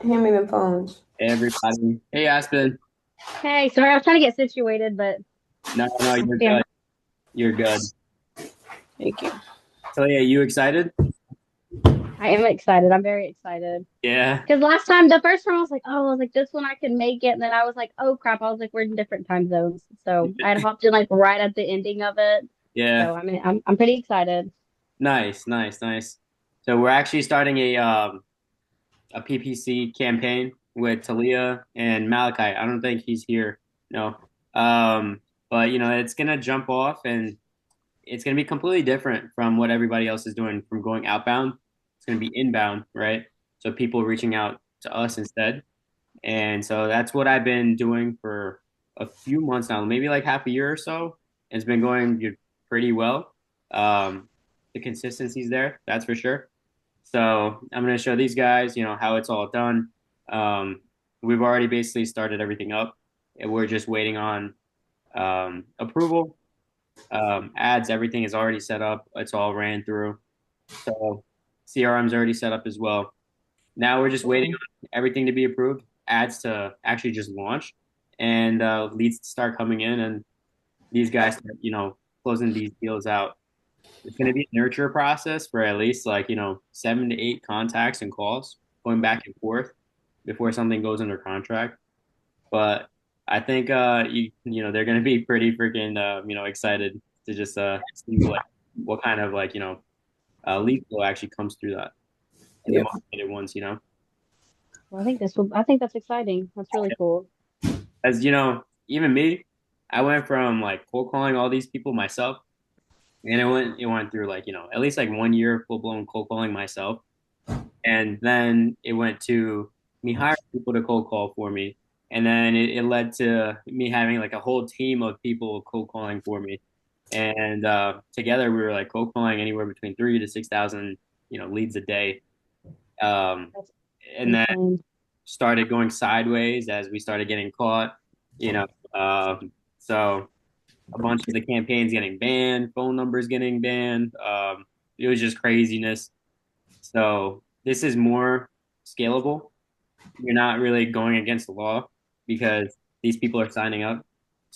Hand me the phones. Everybody. Hey, Aspen. Hey, sorry, I was trying to get situated, but No, no, you're yeah, good. You're good. Thank you. So yeah, you excited? I am excited. I'm very excited. Yeah. Because the first time I was like, oh, I was like, this one I can make it. And then I was like, oh crap, I was like, we're in different time zones. So I had hopped in like right at the ending of it. Yeah. So I mean, I'm pretty excited. Nice, nice, nice. So we're actually starting a PPC campaign with Talia and Malachi. I don't think he's here. No. Um, but it's gonna jump off and it's gonna be completely different from what everybody else is doing from going outbound. It's gonna be inbound, right? So people reaching out to us instead. And so that's what I've been doing for a few months now, maybe like half a year or so. It's been going pretty well. The consistency's there, that's for sure. So I'm going to show these guys, how it's all done. Um, we've already basically started everything up. And we're just waiting on approval. Ads, everything is already set up. It's all ran through. So CRM's already set up as well. Now we're just waiting Cool. on everything to be approved, ads to actually just launch, and leads to start coming in, and these guys start, closing these deals out. It's going to be a nurture process for at least like, 7 to 8 contacts and calls going back and forth before something goes under contract. But I think they're going to be pretty freaking excited to just see like what kind of like lead flow actually comes through that and the Yep. motivated ones. Well, I think that's exciting. That's really cool. As even me, I went from like cold calling all these people myself, and it went through like at least like 1 year full blown cold calling myself, and then it went to me hiring people to cold call for me, and then it led to me having like a whole team of people cold calling for me, and together we were like cold calling anywhere between 3 to 6 thousand leads a day, um, That's and then insane. started going sideways as we started getting caught, you know. So a bunch of the campaigns getting banned, phone numbers getting banned. It was just craziness. So this is more scalable. You're not really going against the law because these people are signing up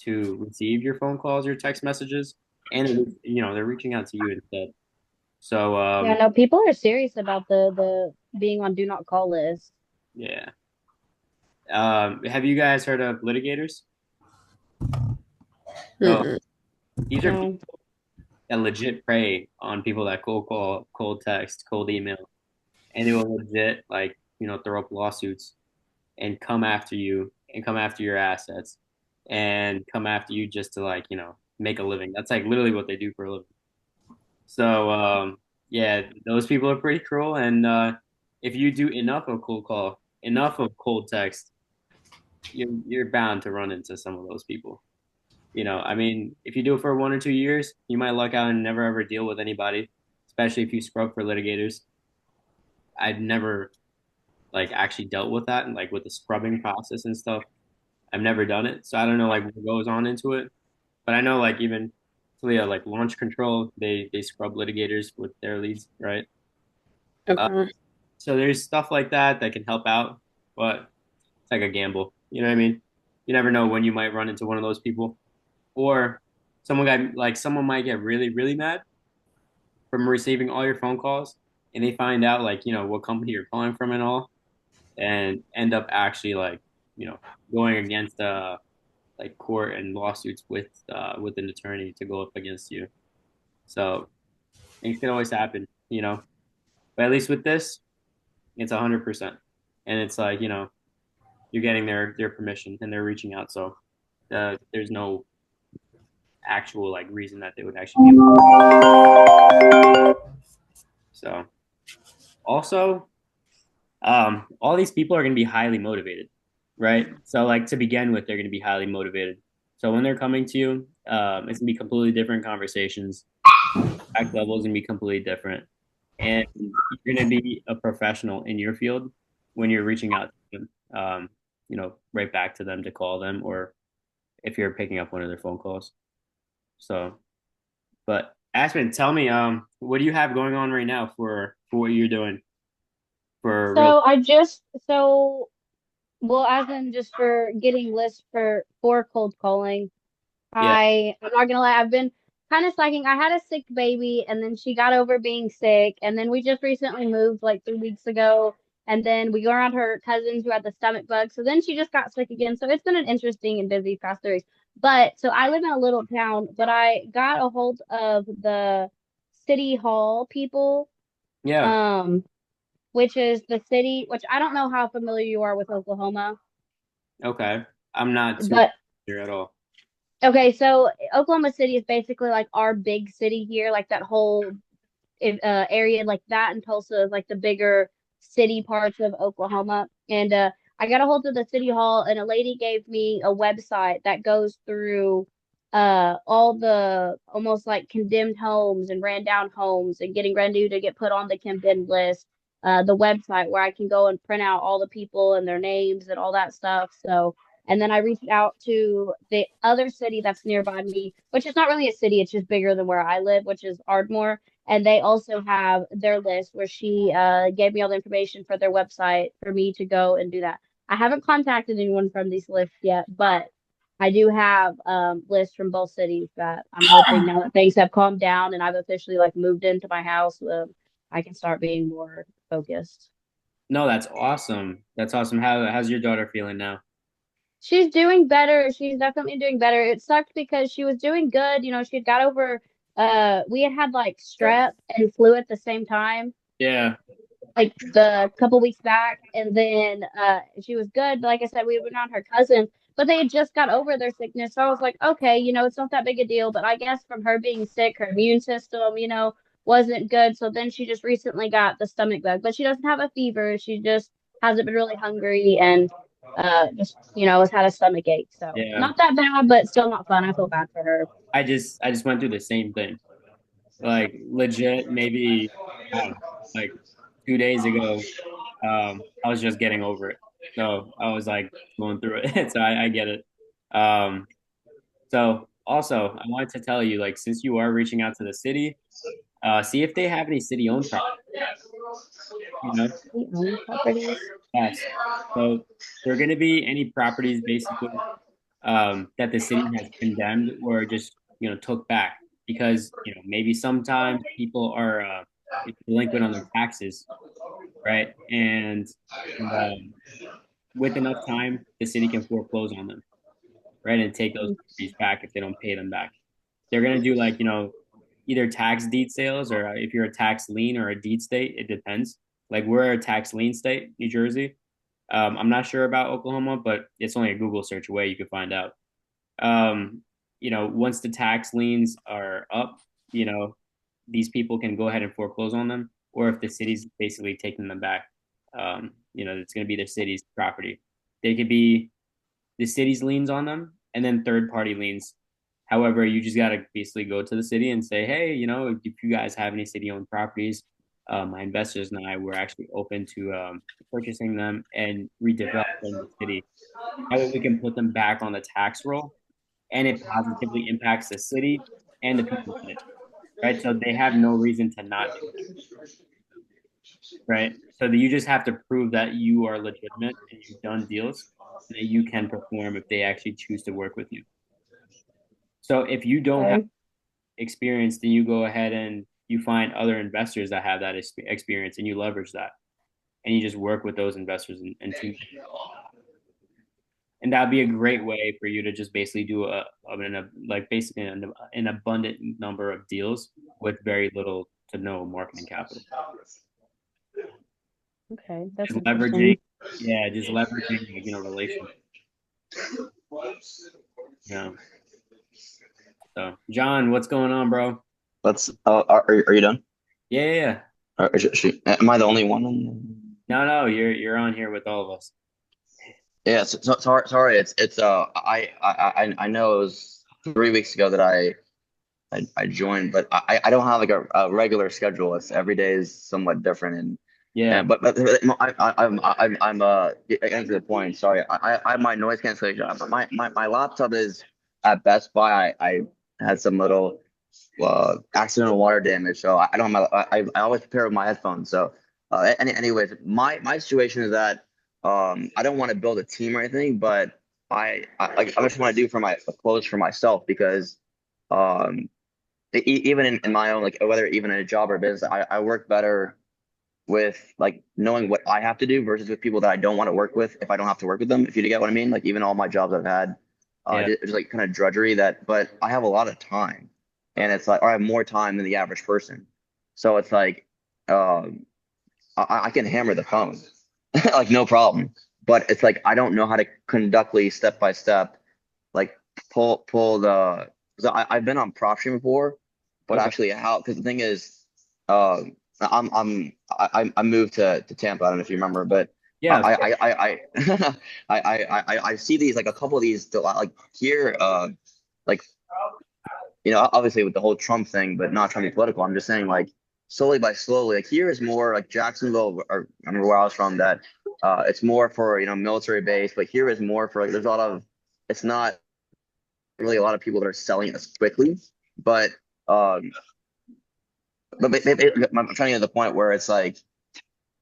to receive your phone calls, your text messages, and they're reaching out to you instead. So Yeah, no, people are serious about the being on do not call list. yeah. Have you guys heard of litigators? So Mm-mm. these are No. that legit prey on people that cold call, cold text, cold email, and they will legit like throw up lawsuits and come after you and come after your assets and come after you just to like make a living. That's like literally what they do for a living. So yeah, those people are pretty cruel, and if you do enough of cold call, enough of cold text, you're bound to run into some of those people. I mean, if you do it for 1 or 2 years, you might luck out and never ever deal with anybody, especially if you scrub for litigators. I've never like actually dealt with that and like with the scrubbing process and stuff. I've never done it, so I don't know like what goes on into it. But I know like even Talia, like launch control, they scrub litigators with their leads, right? Uh, Okay. so there's stuff like that that can help out, but it's like a gamble. You know what I mean? You never know when you might run into one of those people, or someone might get really really mad from receiving all your phone calls, and they find out like what company you're calling from and all, and end up actually like you know going against like court and lawsuits with an attorney to go up against you. So things can always happen. But at least with this, it's 100%, and it's like you're getting their permission and they're reaching out. So there's no actual like reason that they would actually be. So also, all these people are going to be highly motivated, right? So like to begin with, they're going to be highly motivated. So when they're coming to you, it's going to be completely different conversations. Back level is going to be completely different, and you're going to be a professional in your field when you're reaching out to them. Right back to them to call them, or if you're picking up one of their phone calls. So, but Aspen, tell me, what do you have going on right now for what you're doing for real? So I just so well as in just for getting lists for cold calling. Yeah. I'm not gonna lie, I've been kind of slacking. I had a sick baby and then she got over being sick and then we just recently moved like 3 weeks ago and then we go around her cousins who had the stomach bug. So then she just got sick again. So it's been an interesting and busy past 3 weeks. But so I live in a little town, but I got a hold of the city hall people, Yeah. um, which is the city, which I don't know how familiar you are with Oklahoma, Okay. I'm not too but sure at all. okay, so Oklahoma City is basically like our big city here, like that whole area like that, and Tulsa is like the bigger city parts of Oklahoma. And I got a hold of the city hall, and a lady gave me a website that goes through all the almost like condemned homes and ran down homes and getting ready to get put on the condemned list. The website where I can go and print out all the people and their names and all that stuff. So, and then I reached out to the other city that's nearby me, which is not really a city, it's just bigger than where I live, which is Ardmore, and they also have their list where she gave me all the information for their website for me to go and do that. I haven't contacted anyone from these lists yet, but I do have lists from both cities that I'm hoping now that things have calmed down and I've officially like moved into my house, I can start being more focused. No, that's awesome. That's awesome. How's your daughter feeling now? She's doing better. She's definitely doing better. It sucked because she was doing good. You know, she had got over we had like strep and flu at the same time, Yeah. like the couple weeks back, and then she was good. Like I said, we went on her cousins, but they had just got over their sickness. So I was like, okay, you know, it's not that big a deal. But I guess from her being sick, her immune system, you know, wasn't good. So then she just recently got the stomach bug, but she doesn't have a fever. She just hasn't been really hungry and just you know has had a stomach ache. So Yeah. not that bad, but still not fun. I feel bad for her. I just went through the same thing. Like legit, maybe I don't know, like 2 days ago, I was just getting over it. So I was like going through it. So I get it. Um, so also I wanted to tell you, like, since you are reaching out to the city, see if they have any city-owned property, you know? We own properties. Yes. So there are going to be any properties basically that the city has condemned or just took back because maybe sometimes people are delinquent on their taxes, right? And with enough time, the city can foreclose on them, right, and take those properties back if they don't pay them back. They're gonna do like either tax deed sales or if you're a tax lien or a deed state, it depends. Like we're a tax lien state, New Jersey. I'm not sure about Oklahoma, but it's only a Google search away. You can find out. um, once the tax liens are up, these people can go ahead and foreclose on them, or if the city's basically taking them back, it's going to be the city's property. They could be the city's liens on them, and then third party liens. However, you just got to basically go to the city and say, hey, if you guys have any city owned properties, my investors and I were actually open to purchasing them and redeveloping the city. That way we can put them back on the tax roll and it positively impacts the city and the people in it, right? So they have no reason to not do that, right? So that you just have to prove that you are legitimate and you've done deals and that you can perform if they actually choose to work with you. So if you don't have Okay. experience, then you go ahead and you find other investors that have that experience and you leverage that and you just work with those investors and team. And that'd be a great way for you to just basically do like basically an abundant number of deals with very little to no marketing capital. Okay, that's Just leveraging, interesting. yeah, just leveraging relations. Yeah. So, John, what's going on, bro? Let's. Are you done? Yeah, yeah, yeah. Am I the only one? No, no, you're on here with all of us. Yeah. Sorry. It's. I know it was 3 weeks ago that I joined, but I don't have like a regular schedule. It's every day is somewhat different, Yeah. but getting to the point. Sorry. I have my noise cancellation. My laptop is at Best Buy. I had some little accidental water damage, so I don't have I always prepare with my headphones. So Anyways, my situation is that I don't want to build a team or anything, but I just want to do for my clothes for myself because um even in my own like whether even in a job or business, I work better with like knowing what I have to do versus with people that I don't want to work with if I don't have to work with them, if you get what I mean. Like even all my jobs I've had, Yeah. just like kind of drudgery that, but I have a lot of time and it's like, or I have more time than the average person. So it's like, um, I can hammer the phone like no problem, but it's like, I don't know how to conductly step by step, like pull the, so I've been on prop stream before, but Okay. actually how, because the thing is, I moved to Tampa. I don't know if you remember, but Yeah, of course. I see these like a couple of these like here like obviously with the whole Trump thing, but not trying to be political. I'm just saying like slowly by slowly. Like here is more like Jacksonville, or I remember where I was from. That it's more for military base, but here is more for like there's a lot of it's not really a lot of people that are selling it as quickly, but um, I'm trying to get to the point where it's like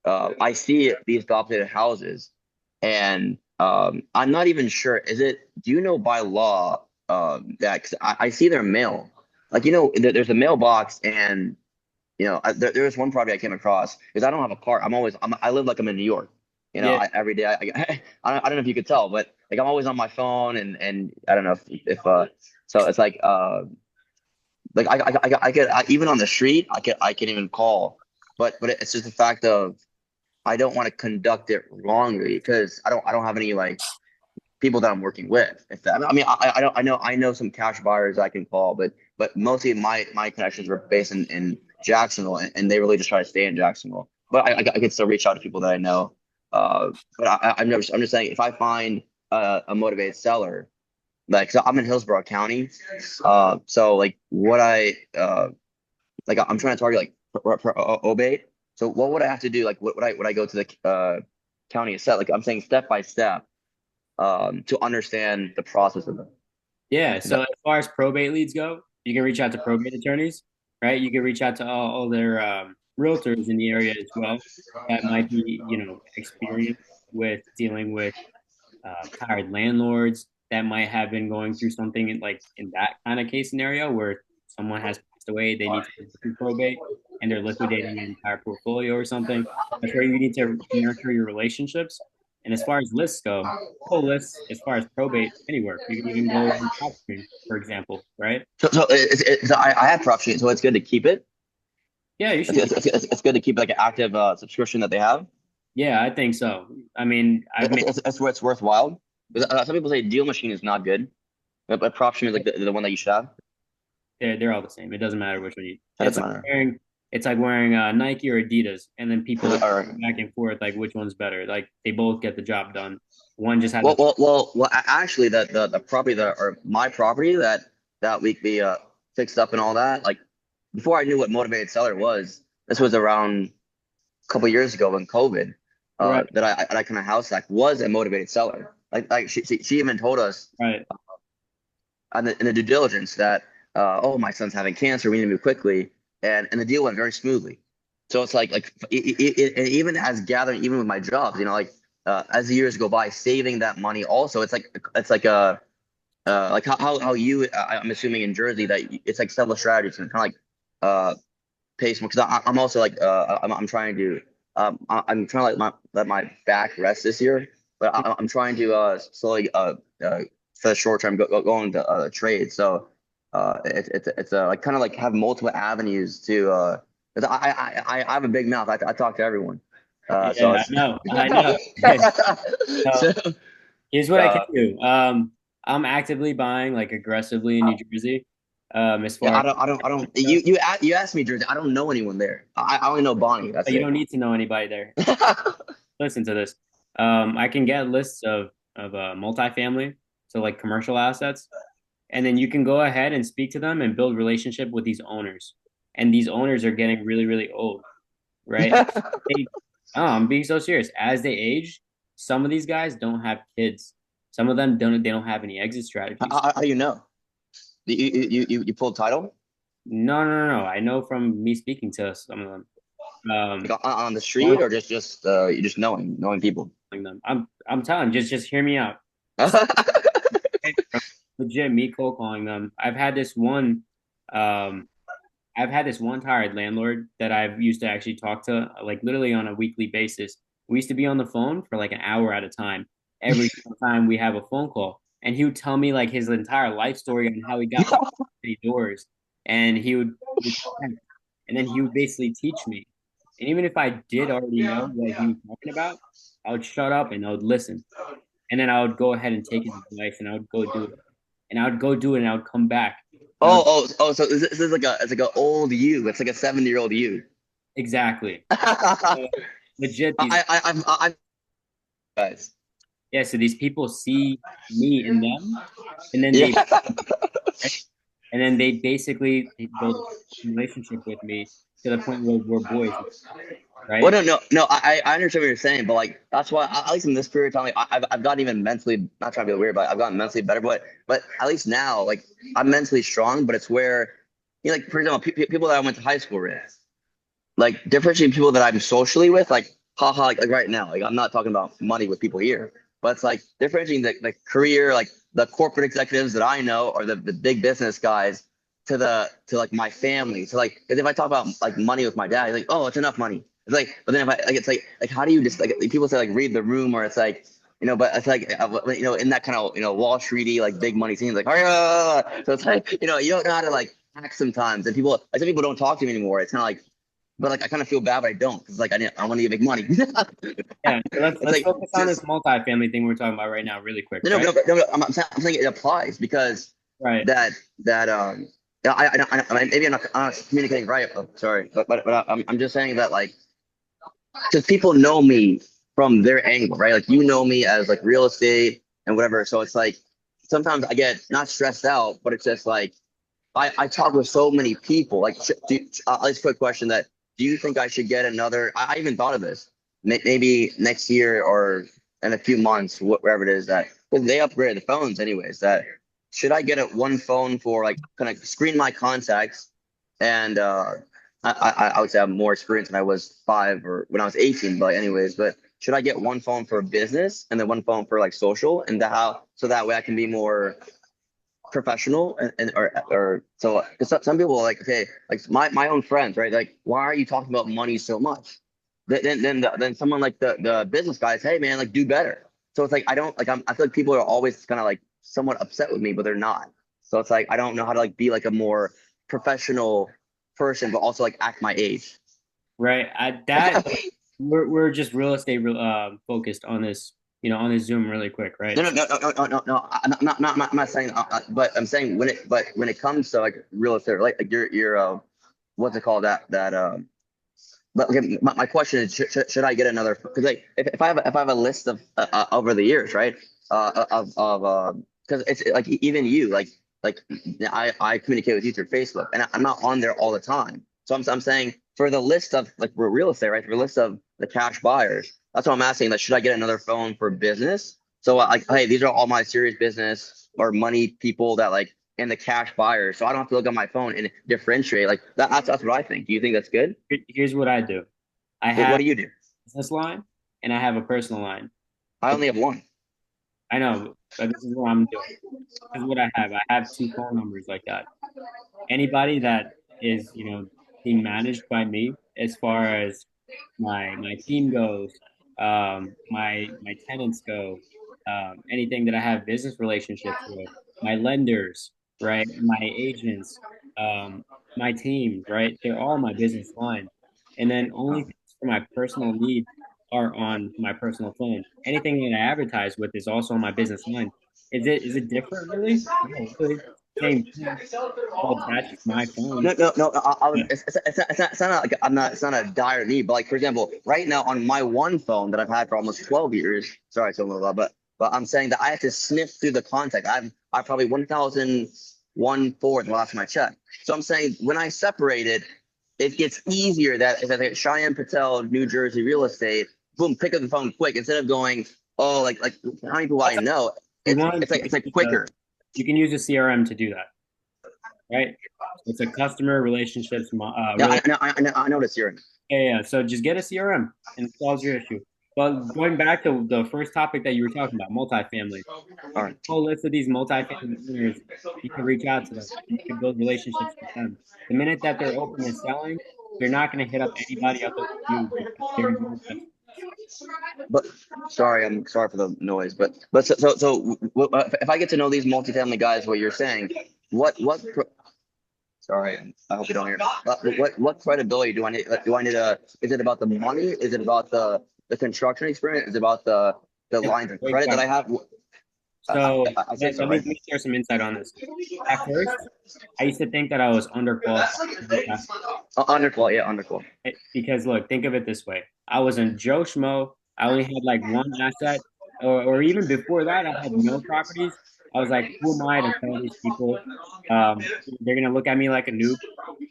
I see these dilapidated houses, and I'm not even sure. Is it? Do you know by law that? 'Cause I see their mail. Like there's a mailbox, and there was one property I came across because I don't have a car. I live like I'm in New York. Yeah. Every day I don't know if you could tell, but like I'm always on my phone, and I don't know if so it's like I get even on the street I can even call, but it's just the fact of I don't want to conduct it wrongly because I don't have any like people that I'm working with. If that, I mean, I know some cash buyers I can call, but mostly my connections were based in Jacksonville, and they really just try to stay in Jacksonville. But I can still reach out to people that I know. But I'm just saying if I find a motivated seller, like so I'm in Hillsborough County, so like what like I'm trying to target like Obey. So what would I have to do? Like what would I go to the county and set? Like I'm saying step by step to understand the process of it. Yeah. Is So that as far as probate leads go, you can reach out to probate attorneys, right? You can reach out to all their realtors in the area as well that might be, experienced with dealing with tired landlords that might have been going through something in that kind of case scenario where someone has passed away, they need to go through probate and they're liquidating an entire portfolio or something. That's where you need to nurture your relationships. And as far as lists go, whole lists as far as probate anywhere. You can even go on PropStream, for example, right? so I have prop sheet, so it's good to keep it. Yeah, you It's, should it's, keep. it's, it's good to keep like an active subscription that they have. Yeah, I think so. I mean, I've made It's where it's worthwhile. Because, some people say Deal Machine is not good, but prop sheet is like the one that you should have. they're all the same. It doesn't matter which one you. That doesn't matter. It's like wearing Nike or Adidas, and then people All argue right. back and forth like which one's better. Like they both get the job done. One just has Well, a well, well, well. Actually, the property that or my property that we fixed up and all that. Like before I knew what motivated seller was, this was around a couple years ago in COVID. right, That I kind of house like was a motivated seller. Like she even told us right, in the due diligence that oh my son's having cancer, we need to move quickly, and the deal went very smoothly. So it's like and even as gathering even with my jobs, like as the years go by, saving that money also it's like a like how you I'm assuming in Jersey that it's like several strategies and kind of like pace because I'm also like I'm trying to I'm trying to let my back rest this year, but I'm trying to slowly for the short term go into trade. So it's like kind of like have multiple avenues to 'cause I have a big mouth. I talk to everyone. So yeah, I it's know, I know. So so here's what I can uh, do. I'm actively buying like aggressively in New Jersey. As yeah, far as I don't you asked me, Jersey. I don't know anyone there. I only know Bonnie. That's you it. don't need to know anybody there. Listen to this. I can get lists of multifamily, so like commercial assets, and then you can go ahead and speak to them and build relationship with these owners. And these owners are getting really, really old, right? They, oh, I'm being so serious. As they age, some of these guys don't have kids. Some of them don't. They don't have any exit strategies. How do you know? You pulled title? No, no, no, no. I know from me speaking to some of them. Um, Like on the street, or just you just knowing people. them. I'm telling you, just hear me out. Legit me cold calling them. Um I've had this one tired landlord that I've used to actually talk to like literally on a weekly basis. We used to be on the phone for like an hour at a time every single time we have a phone call. And he would tell me like his entire life story and how he got many doors. And and then he would basically teach me. And even if I did already know what he was talking about, I would shut up and I would listen. And then I would go ahead and take his advice and I would go do it. And I would go do it and I would come back. And I would, So this is like an old you. It's like a 70-year-old you. exactly. I, Legit, I guys. yeah, so these people see me in them, and then Yeah. they basically build a relationship with me to the point where we're boys, Well, right? no. I understand what you're saying, but like that's why at least in this period of time, like, I've gotten even mentally, not trying to be weird, but I've gotten mentally better. But at least now, like I'm mentally strong. But it's where, like for example, people that I went to high school with, like differentiating people that I'm socially with, like haha, like right now, like I'm not talking about money with people here, but it's like differentiating the career, like the corporate executives that I know, or the big business guys, to like my family. So like, 'cause if I talk about like money with my dad, he's like, oh, it's enough money. It's like, but then if I like, it's like how do you just like people say like read the room, or it's like. But it's like in that kind of Wall Streety like big money scenes like so it's like you don't know how to like act sometimes, and people like some people don't talk to me anymore. It's kind of like but like I kind of feel bad, but I don't because like I want to make money. Yeah, so let's It's like focus on this multifamily thing we're talking about right now, really quick, right? no, I'm saying it applies because Right. that yeah, maybe I'm not communicating right. Oh, sorry, but I'm just saying that like because people know me from their angle, right? Like you know me as like real estate and whatever. So it's like sometimes I get not stressed out, but it's just like I talk with so many people. Like, let's quick question that do you think I should get another? I even thought of this. Maybe next year or in a few months, whatever it is that because they upgraded the phones anyways. That should I get a one phone for like kind of screen my contacts and I would say I have more experience when I was 5 or when I was 18. But anyways, but should I get one phone for business and then one phone for like social and so that way I can be more professional and or so because some people are like okay like my own friends right like why are you talking about money so much then someone like the business guys hey man like do better so it's like I don't like I feel like people are always kind of like somewhat upset with me but they're not so it's like I don't know how to like be like a more professional person but also like act my age. Right. We're just real estate focused on this, on this Zoom really quick, right? No. I'm not saying, but I'm saying when it comes to like real estate, like your what's it called but okay, my question is, should I get another? Because like if I have a list of over the years, right? Of because it's like even you like I communicate with you through Facebook, and I'm not on there all the time. So I'm saying for the list of like real estate, right? For the list of the cash buyers, that's what I'm asking. That should I get another phone for business? So like, hey, these are all my serious business or money people that like and the cash buyers. So I don't have to look on my phone and differentiate. Like that's what I think. Do you think that's good? Here's what I do. I What have do you do? a business line and I have a personal line. I only have one. I know, but this is what I'm doing. This is what I have. I have two phone numbers like that. Anybody that is, being managed by me as far as my team goes, my tenants go, anything that I have business relationships with, my lenders, right, my agents, my team, right, they're all my business line, and then only things for my personal needs are on my personal phone. Anything that I advertise with is also on my business line. Is it different really? No, really. Same thing. All attached to my phone. No. I was. Yeah. It's not like I'm not. It's not a dire need. But like for example, right now on my one phone that I've had for almost 12 years. Sorry, I told a lot, but I'm saying that I have to sniff through the contact. I probably 1,001 the last time I checked. So I'm saying when I separate it, it gets easier that if I think Cheyenne Patel, New Jersey real estate, boom, pick up the phone quick instead of going, oh, like how many people I know. You want It's like quicker. you can use a CRM to do that. right? It's a customer relationships. Yeah, I know the CRM. Yeah. So just get a CRM and it solves your issue. But going back to the first topic that you were talking about, multifamily. All right. Whole list of these multifamily owners, you can reach out to them. You can build relationships with them. The minute that they're open and selling, they're not going to hit up anybody other than you because they're your customer. But sorry, I'm sorry for the noise. But if I get to know these multifamily guys, what you're saying, sorry, I hope you don't hear. What credibility do I need? Do I need a? Is it about the money? Is it about the construction experience? Is it about the It's lines of a great credit that I question. have? So I say so, let me, right? let me share some insight on this. At first, I used to think that I was underqualified Underqual, yeah, underqual. because look, think of it this way. I was in Joe Schmo. I only had like one asset, or even before that, I had no properties. I was like, who am I to tell these people? They're gonna look at me like a noob.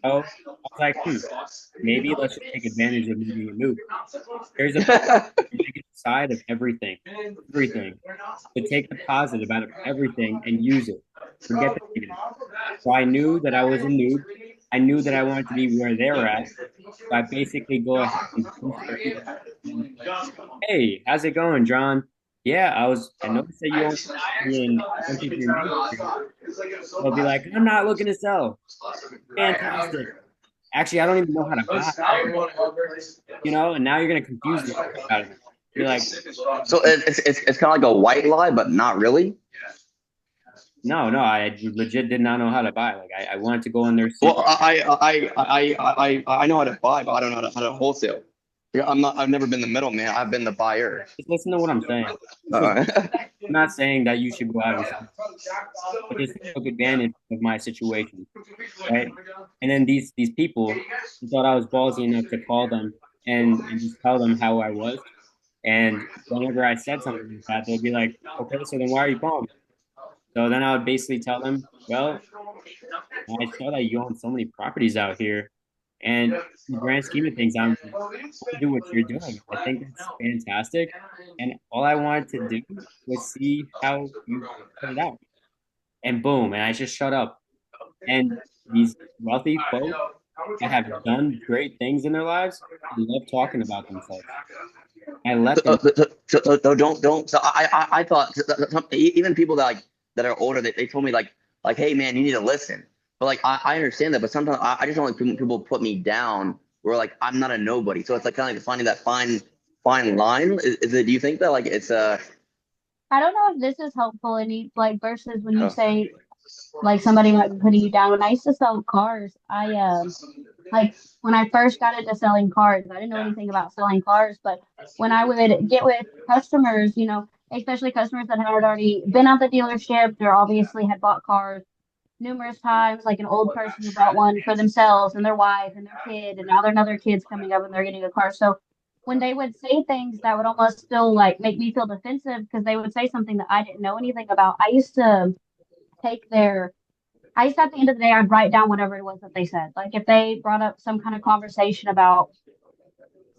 Oh, I was like, maybe let's just take advantage of me being a noob. There's a negative side of everything, everything. To take the positive out of everything and use it. Forget the negative. So I knew that I was a noob. I knew that I wanted to be where they're at. So I basically go ahead and boost their ego. Hey, how's it going, John? Yeah, I noticed that you own in 23 Main Street. They'll be like, I'm not looking to sell. Fantastic. Actually, I don't even know how to buy, and now you're gonna confuse the crap out of them. You're like, So it's kind of like a white lie, but not really. no, I legit did not know how to buy. Like I wanted to go in there, see. Well, I know how to buy, but I don't know how to wholesale. Yeah, I've never been the middleman. I've been the buyer. Just listen to what I'm saying. Uh, I'm not saying that you should go out and sell. I just took advantage of my situation, right? And then these people thought I was ballsy enough to call them and just tell them how I was. And whenever I said something like that, they'd be like, "Okay, so then why are you calling me?" So then I would basically tell them, "Well, I saw that you own so many properties out here, and in the grand scheme of things, I'm to do what you're doing. I think it's fantastic, and all I wanted to do was see how you put it out." And boom, and I just shut up. And these wealthy folks that have done great things in their lives love talking about themselves. I let them. don't. So I thought even people that that are older, they told me hey man, you need to listen. But I understand that, but sometimes I just don't like people put me down where I'm not a nobody. So it's kind of like finding that fine line. Is it? Do you think that it's I don't know if this is helpful any like versus when you say like somebody might be putting you down. When I used to sell cars, I like when I first got into selling cars, I didn't know anything about selling cars, but when I would get with customers, especially customers that had already been at the dealership, or obviously had bought cars numerous times, like an old person who bought one for themselves and their wife and their kid, and now their another kid's coming up and they're getting a car. So when they would say things that would almost still like make me feel defensive because they would say something that I didn't know anything about, I used to take their I used to, at the end of the day, I'd write down whatever it was that they said. Like if they brought up some kind of conversation about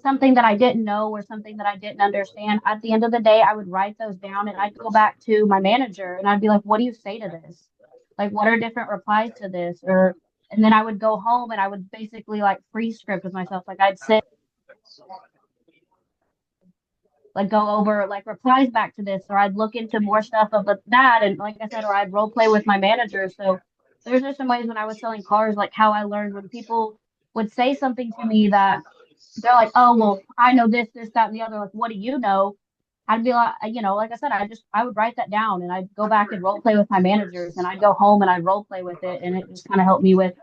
something that I didn't know or something that I didn't understand, at the end of the day, I would write those down and I'd go back to my manager and I'd be like, what do you say to this? Like, what are different replies to this? And then I would go home and I would basically like free script with myself. Like I'd sit, like go over like replies back to this, or I'd look into more stuff of that. And like I said, or I'd role play with my manager. So there's just some ways when I was selling cars, like how I learned when people would say something to me that they're like, oh, well, I know this, that, and the other. Like, what do you know? I'd be like, like I said, I would write that down and I'd go back and role play with my managers and I'd go home and I'd role play with it. And it just kind of helped me with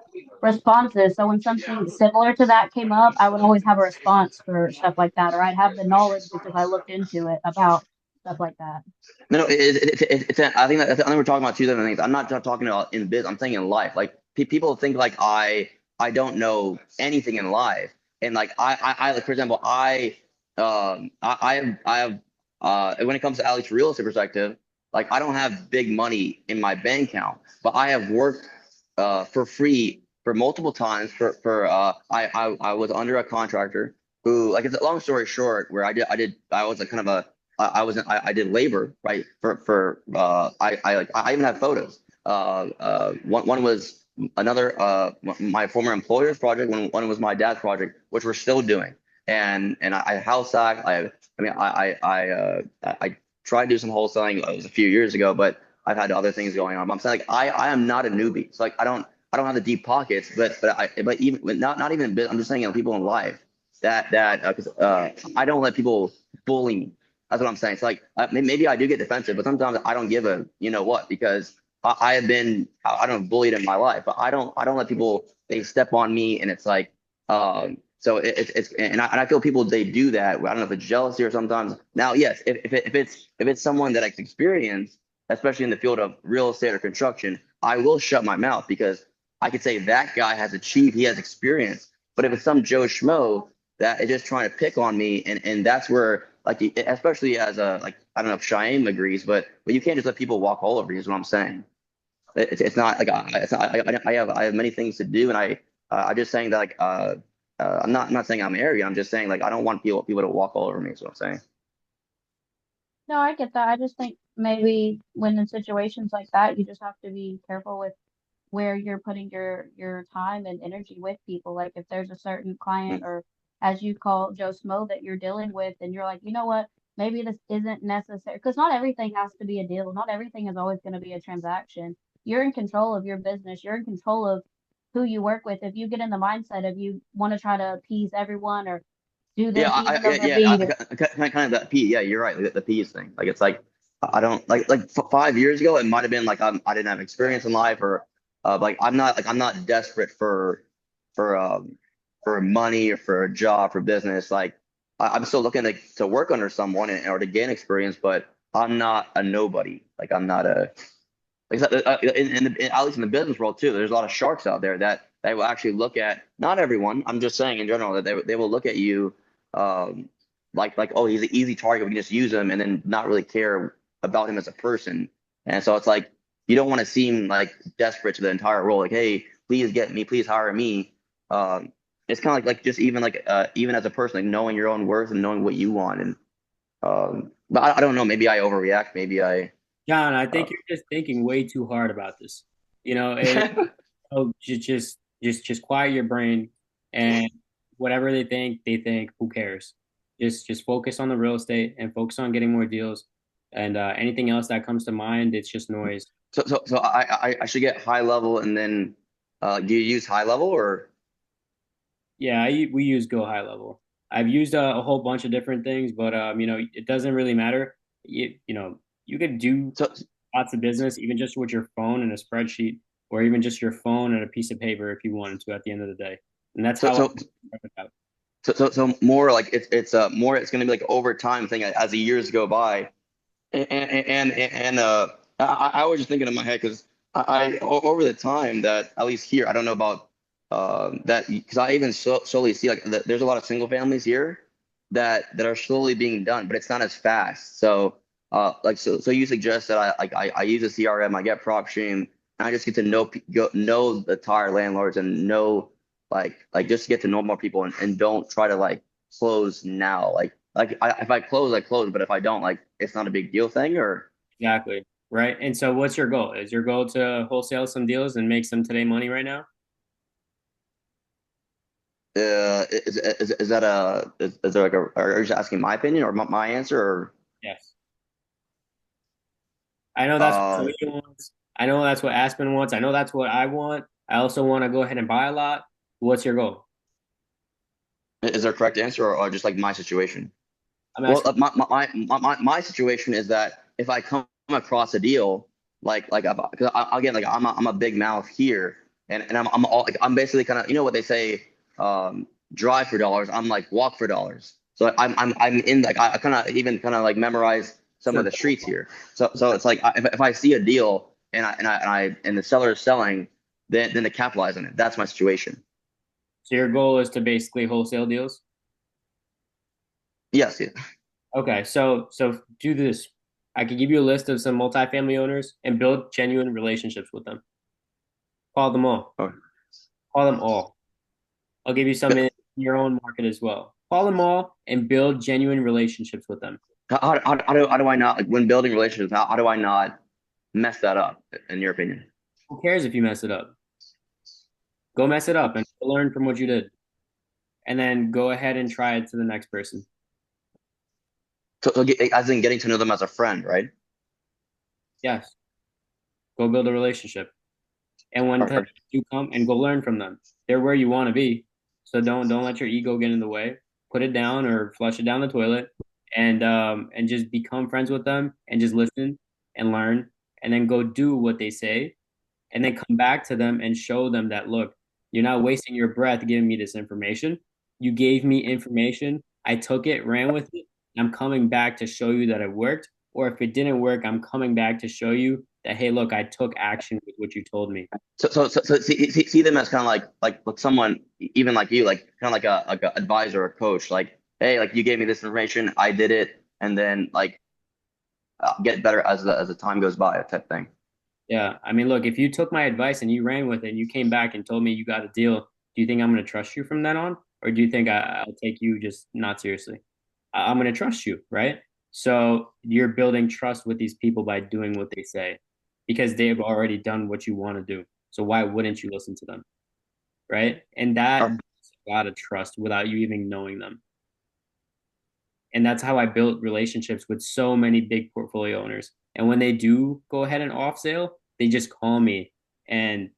responses. So when something similar to that came up, I would always have a response for stuff like that, or I'd have the knowledge because I looked into it about stuff like that. no, I think we're talking about two different things. I'm not just talking about in biz. I'm saying in life. People think I don't know anything in life, and like for example, I have when it comes to Alex real estate perspective, I don't have big money in my bank account, but I have worked for free for multiple times I was under a contractor who it's a long story short where I was a kind of a I did labor right for I even have photos one was another my former employer's project, one was my dad's project, which we're still doing. And I house hack. I tried to do some wholesaling. It was a few years ago, but I've had other things going on. But I'm saying like I am not a newbie. So like I don't have the deep pockets, but even not even I'm just saying, people in life that because I don't let people bully me. That's what I'm saying. It's like maybe I do get defensive, but sometimes I don't give a what, because I have been I don't know, bullied in my life, but I don't let people, they step on me, and it's like so it's and I feel people, they do that. I don't know if it's jealousy or sometimes. Now, yes, if it's someone that I experience, especially in the field of real estate or construction, I will shut my mouth, because I could say that guy has achieved, he has experience. But if it's some Joe Schmo that is just trying to pick on me, and that's where, like, especially as a, like, I don't know if Cheyenne agrees, but you can't just let people walk all over you, is what I'm saying. It's not like I have many things to do, and I'm just saying that, like, I'm not saying I'm arrogant. I'm just saying, like, I don't want people to walk all over me, is what I'm saying. No, I get that. I just think maybe when in situations like that, you just have to be careful with where you're putting your time and energy with people. Like if there's a certain client, or as you call Joe Smo, that you're dealing with, and you're like, you know what, maybe this isn't necessary, because not everything has to be a deal. Not everything is always going to be a transaction. You're in control of your business. You're in control of who you work with. If you get in the mindset of you want to try to appease everyone or do Yeah, this, even though they're being kind of that P. Yeah, you're right. The P's thing. Like, it's like I don't like 5 years ago, it might have been like I didn't have experience in life, or like I'm not desperate for for money or for a job, for business. Like, I'm still looking to work under someone, or to gain experience, but I'm not a nobody. Like, I'm not a, like, at least in the business world too. There's a lot of sharks out there that they will actually look at. Not everyone. I'm just saying in general, that they will look at you, um, like, oh, he's an easy target, we can just use him, and then not really care about him as a person. And so it's like, you don't want to seem like desperate to the entire role. Like, hey, please get me, please hire me. It's kind of like just even as a person, like, knowing your own worth and knowing what you want. And but I don't know. Maybe I overreact. Maybe I. John, I Uh, think you're just thinking way too hard about this. You know, it, oh, just quiet your brain, and whatever they think, they think. Who cares? Just focus on the real estate and focus on getting more deals. And anything else that comes to mind, it's just noise. So I should get high level, and then do you use high level, or Yeah, we use Go High Level. I've used a whole bunch of different things, but it doesn't really matter. You could do so lots of business even just with your phone and a spreadsheet, or even just your phone and a piece of paper if you wanted to at the end of the day. And that's so how I so start it out. so more like it's going to be like over time thing as the years go by. And I was just thinking in my head, because over the time that, at least here, I don't know about that, because I even slowly see, like, there's a lot of single families here that are slowly being done, but it's not as fast. So like, so you suggest that I use a CRM, I get prop stream, and I just get to know the entire landlords, and know, like just get to know more people, and don't try to, like, close now. Like, if I close, I close, but if I don't, like, it's not a big deal thing, or Exactly. Right. And so what's your goal? Is your goal to wholesale some deals and make some today money right now? is that is there like are you just asking my opinion, or my answer, or Yes. I know that's what uh Talia wants. I know that's what Aspen wants. I know that's what I want. I also want to go ahead and buy a lot. What's your goal? is there a correct answer, or just like my situation? I'm Well, asking. my situation is that if I come across a deal, because again, like, I'm a big mouth here, and I'm all, like, I'm basically kind of, what they say, drive for dollars. I'm like, walk for dollars. So I'm in, like, I kind of even kind of like memorize some of So the streets here. So it's like, if I see a deal, and the seller is selling, then to capitalize on it. That's my situation. So your goal is to basically wholesale deals? Yes, yeah. Okay, so do this. I could give you a list of some multifamily owners and build genuine relationships with them. Call them all. Okay. Call them all. I'll give you some in your own market as well. Call them all and build genuine relationships with them. How do I not, like, when building relationships, how do I not mess that up, in your opinion? Who cares if you mess it up? Go mess it up and learn from what you did. And then go ahead and try it to the next person. As in getting to know them as a friend, right? Yes. Go build a relationship. And when Or, you come and go learn from them, they're where you want to be. So don't let your ego get in the way. Put it down or flush it down the toilet, and just become friends with them and just listen and learn, and then go do what they say, and then come back to them and show them that, look, you're not wasting your breath giving me this information. You gave me information. I took it, ran with it. I'm coming back to show you that it worked. Or if it didn't work, I'm coming back to show you that, hey, look, I took action with what you told me. so see them as kind of like someone even like you, like kind of like a advisor or coach. Like, hey, like you gave me this information, I did it, and then like get better as the time goes by, type thing. Yeah. I mean, look, if you took my advice and you ran with it and you came back and told me you got a deal, do you think I'm going to trust you from then on? Or do you think I'll take you just not seriously? I'm going to trust you, right? So you're building trust with these people by doing what they say because they've already done what you want to do. So why wouldn't you listen to them? Right? And that Or, builds a lot of trust without you even knowing them. And that's how I built relationships with so many big portfolio owners. And when they do go ahead and off sale, they just call me, and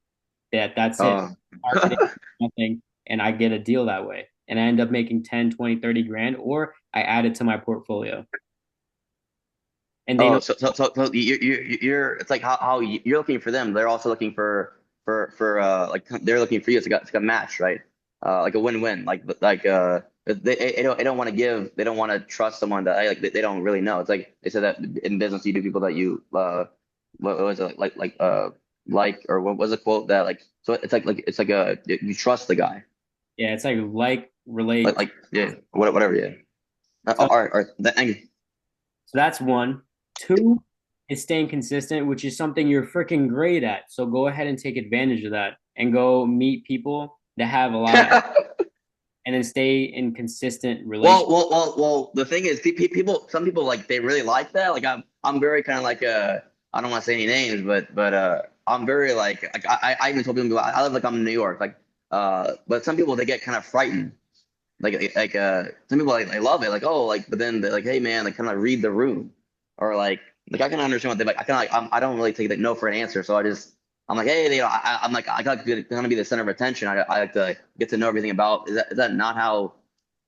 that's it. uh, Marketing, nothing, and I get a deal that way. And I end up making 10, 20, 30 grand, or I add it to my portfolio. And they oh, know. so you're it's like how you're looking for them. They're also looking for like they're looking for you. It's like a match, right? Like a win-win. They don't want to give. They don't want to trust someone that they don't really know. It's like they said that in business you do people that you what was it like, or what was the quote that like, so it's like a you trust the guy, Yeah, it's like relate. like yeah, whatever, yeah. So, so that's one. Two is staying consistent, which is something you're freaking great at. So go ahead and take advantage of that and go meet people that have a lot of, and then stay in consistent relationship. Well. The thing is, people, some people like they really like that. Like I'm very kind of like I don't want to say any names, but I'm very like I even told people I live like I'm in New York, like but some people they get kind of frightened. Some people like they love it, like oh like, but then they're like, hey man, like kind of read the room, or like I can understand what they like. I kind of like I don't really take like no for an answer, so I'm like, hey, I'm like, I got to kind of be the center of attention. I like to get to know everything about. Is that not how?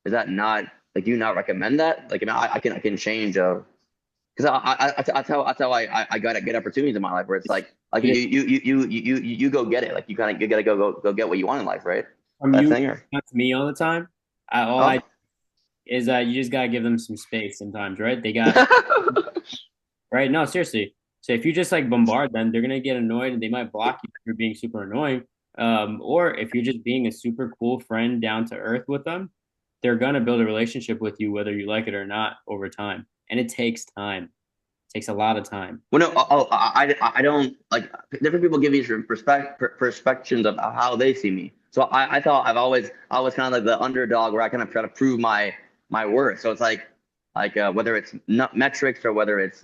Is that not like? Do you not recommend that? Like, I mean, I can change. Because that's how I got to get opportunities in my life where it's like you go get it. Like you kind of you gotta go get what you want in life, right? From That you thing or not to me all the time. All huh? I is that you just gotta give them some space sometimes, right? They got right. No, seriously. So if you just like bombard them, they're gonna get annoyed and they might block you if you're being super annoying. Or if you're just being a super cool friend down to earth with them, they're gonna build a relationship with you whether you like it or not over time. And it takes time. It takes a lot of time. Well, no, I don't like different people give these perspectives of how they see me. So I thought I was kind of like the underdog where I kind of try to prove my worth. So it's like whether it's not metrics or whether it's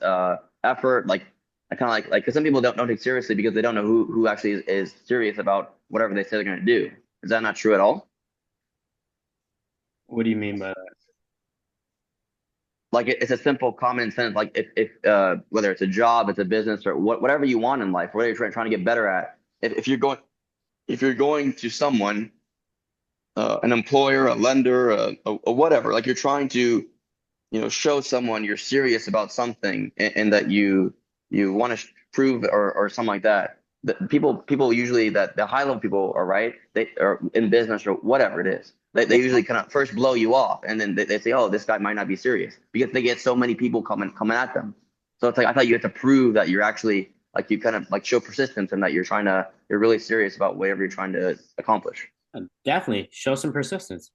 effort, like I kind of like because some people don't take seriously because they don't know who actually is serious about whatever they say they're going to do. Is that not true at all? What do you mean by that? Like it's a simple common sense, like if whether it's a job, it's a business, or whatever you want in life, whatever you're trying to get better at, if you're going, if you're going to someone, an employer, a lender, a whatever, like you're trying to show someone you're serious about something, and that you want to prove, or something like that. The people usually, that the high level people are right, they are in business or whatever it is, they usually kind of first blow you off, and then they say, oh, this guy might not be serious, because they get so many people coming at them. So it's like I thought you had to prove that you're actually, like, you kind of like show persistence, and that you're really serious about whatever you're trying to accomplish. Definitely show some persistence,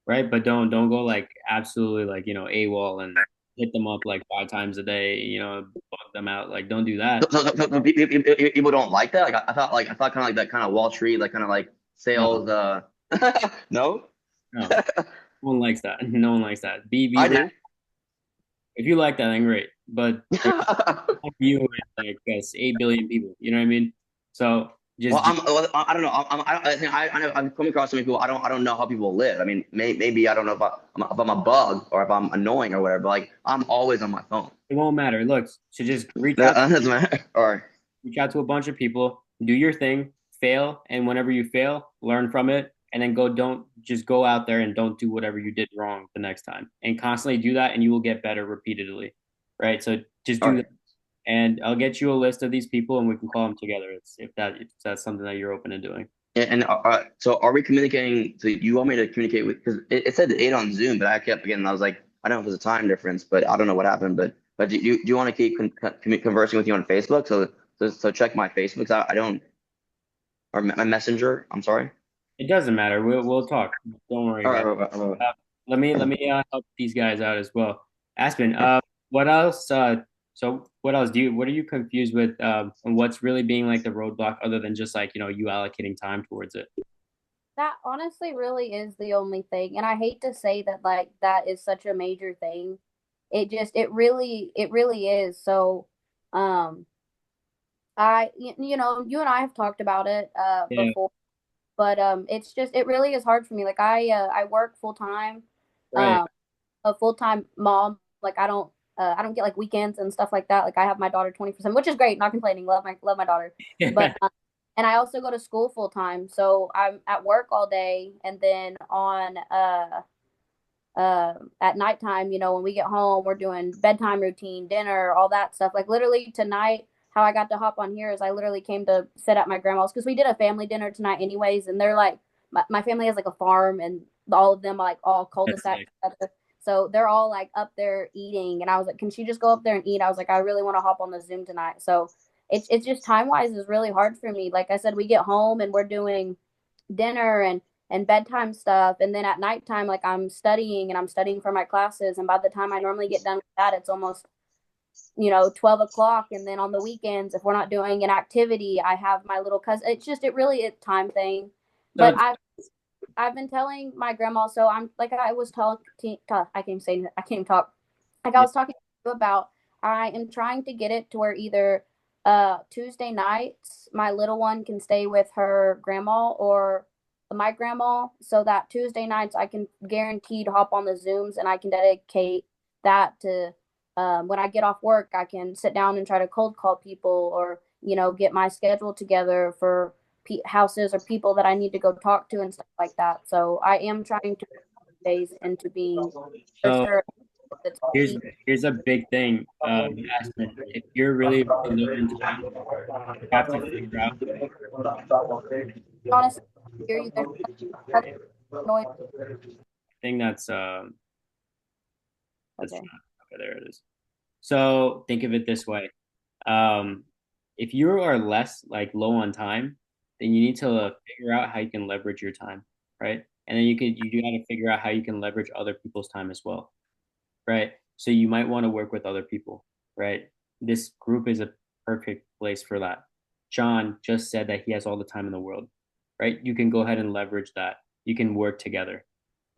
right? But don't go like absolutely like AWOL and hit them up like 5 times a day, bug them out. Like don't do that. So people don't like that. Like I thought kind of like that kind of Wall Street, like kind of like sales. No, No, no, no one likes that. No one likes that. Be I real. do. If you like that, then great. But you and like 8 billion people, you know what I mean? So Just Well, I don't know. I think I know I'm coming across so many people. I don't know how people live. I mean, maybe I don't know if I'm a bug or if I'm annoying or whatever. But like, I'm always on my phone. it won't matter. Look, so just That doesn't matter. Or reach out to a bunch of people, do your thing, fail, and whenever you fail, learn from it, and then don't just go out there and don't do whatever you did wrong the next time, and constantly do that, and you will get better repeatedly, right? So just do that, or and I'll get you a list of these people, and we can call them together. If that's something that you're open to doing. and so are we communicating? So you want me to communicate with? Because it said 8 on Zoom, but I kept again. I was like, I don't know if it's a time difference, but I don't know what happened. But do you want to keep conversing with you on Facebook? So check my Facebook. I don't or my messenger. I'm sorry. It doesn't matter. We'll talk. Don't worry All about right. it. Let me help these guys out as well. Aspen, what else? So what else what are you confused with? And what's really being like the roadblock other than just like, you allocating time towards it? That honestly really is the only thing. And I hate to say that like that is such a major thing. It really is. So, um, you and I have talked about it Yeah, before, but it's just it really is hard for me. Like I work full time, right. um, a full time mom. Like I don't get like weekends and stuff like that. Like I have my daughter 24/7, which is great. Not complaining. Love my daughter, but and I also go to school full time. So I'm at work all day, and then on at nighttime, when we get home, we're doing bedtime routine, dinner, all that stuff. Like literally tonight, how I got to hop on here is I literally came to sit at my grandma's because we did a family dinner tonight, anyways. And they're like, my family has like a farm, and all of them like all That's cul-de-sac. nice. So they're all like up there eating, and I was like, "Can she just go up there and eat?" I was like, "I really want to hop on the Zoom tonight." So it's just time wise is really hard for me. Like I said, we get home and we're doing dinner and bedtime stuff, and then at nighttime like I'm studying for my classes, and by the time I normally get done with that it's almost 12 o'clock. And then on the weekends, if we're not doing an activity, I have my little cousin. It really is a time thing. So But I've been telling my grandma, so I'm like I was talking I can't say I can't even talk. Like I yeah, was talking to you about, I am trying to get it to where either Tuesday nights my little one can stay with her grandma or my grandma, so that Tuesday nights I can guaranteed hop on the Zooms and I can dedicate that to when I get off work, I can sit down and try to cold call people or get my schedule together for houses or people that I need to go talk to and stuff like that. So I am trying to days into being for so sure. It's here's here's a big thing, Aspen. If you're really, really low on time, you have to figure out. honestly, hear you. There's such noise. Thing that's Okay. okay, there it is. So think of it this way. Um, if you are less like low on time, then you need to figure out how you can leverage your time, right? And then you got to figure out how you can leverage other people's time as well, right? So you might want to work with other people, right? This group is a perfect place for that. John just said that he has all the time in the world, right? You can go ahead and leverage that. You can work together,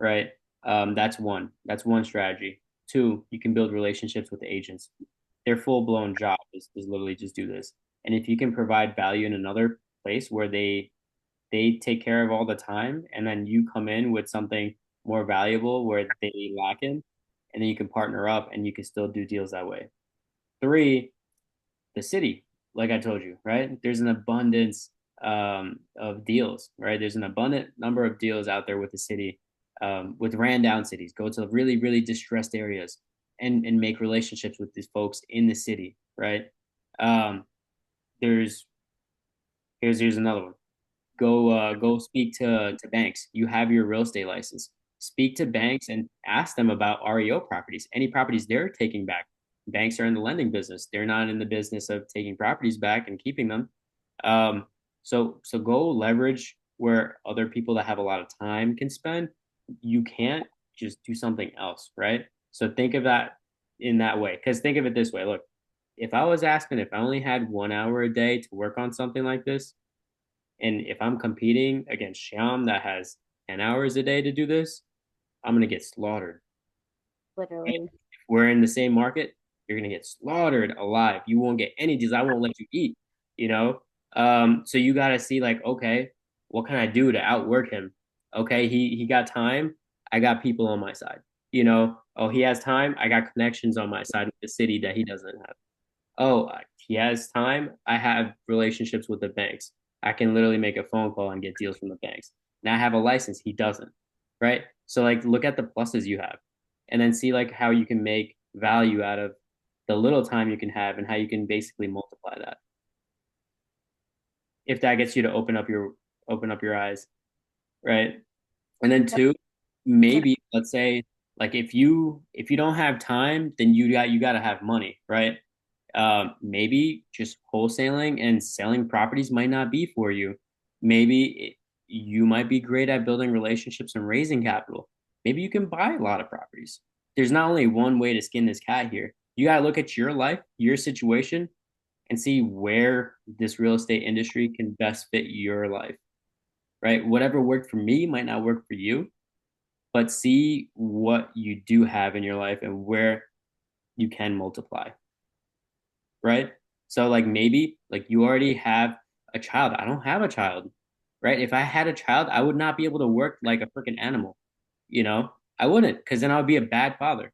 right? That's one. That's one strategy. Two, you can build relationships with agents. Their full-blown job is literally just do this. And if you can provide value in another place where they take care of all the time, and then you come in with something more valuable where they lack in, and then you can partner up and you can still do deals that way. Three, the city, like I told you, right? There's an abundance of deals, right? There's an abundant number of deals out there with the city, with ran down cities. Go to really, really distressed areas and make relationships with these folks in the city, right? Um, there's here's another one. Go speak to banks. You have your real estate license. Speak to banks and ask them about REO properties. Any properties they're taking back. Banks are in the lending business. They're not in the business of taking properties back and keeping them. Um, so go leverage where other people that have a lot of time can spend. You can't just do something else, right? So think of that in that way. Because think of it this way. Look, if I was asking if I only had 1 hour a day to work on something like this, and if I'm competing against Shyam that has 10 hours a day to do this, I'm going to get slaughtered. If Literally. we're in the same market, you're going to get slaughtered alive. You won't get any deals. I won't let you eat, you know? So you got to see like, okay, what can I do to outwork him? Okay, he got time, I got people on my side. You know, oh, he has time, I got connections on my side with the city that he doesn't have. Oh, he has time, I have relationships with the banks. I can literally make a phone call and get deals from the banks. And I have a license, he doesn't. Right? So like look at the pluses you have and then see like how you can make value out of the little time you can have and how you can basically multiply that if that gets you to open up your eyes, right? And then two, maybe let's say like if you don't have time, then you got to have money, right? Maybe just wholesaling and selling properties might not be for you. Maybe you might be great at building relationships and raising capital. Maybe you can buy a lot of properties. There's not only one way to skin this cat here. You got to look at your life, your situation, and see where this real estate industry can best fit your life, right? Whatever worked for me might not work for you, but see what you do have in your life and where you can multiply, right? So like maybe like you already have a child. I don't have a child, right? If I had a child, I would not be able to work like a freaking animal, you know? I wouldn't, because then I would be a bad father,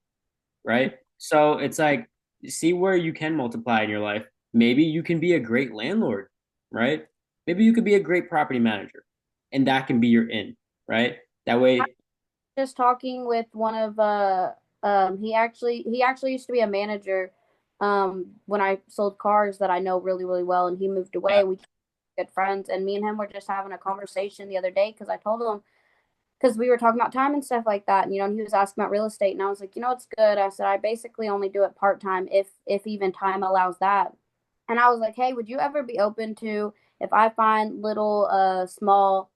right? So it's like see where you can multiply in your life. Maybe you can be a great landlord, right? Maybe you could be a great property manager, and that can be your in, right? That way, Just talking with one of he actually used to be a manager when I sold cars that I know really really well, and he moved away yeah, and we became good friends, and me and him were just having a conversation the other day because I told him, because we were talking about time and stuff like that, and and he was asking about real estate, and I was like, it's good. I said I basically only do it part time, if even time allows that. And I was like, hey, would you ever be open to, if I find little small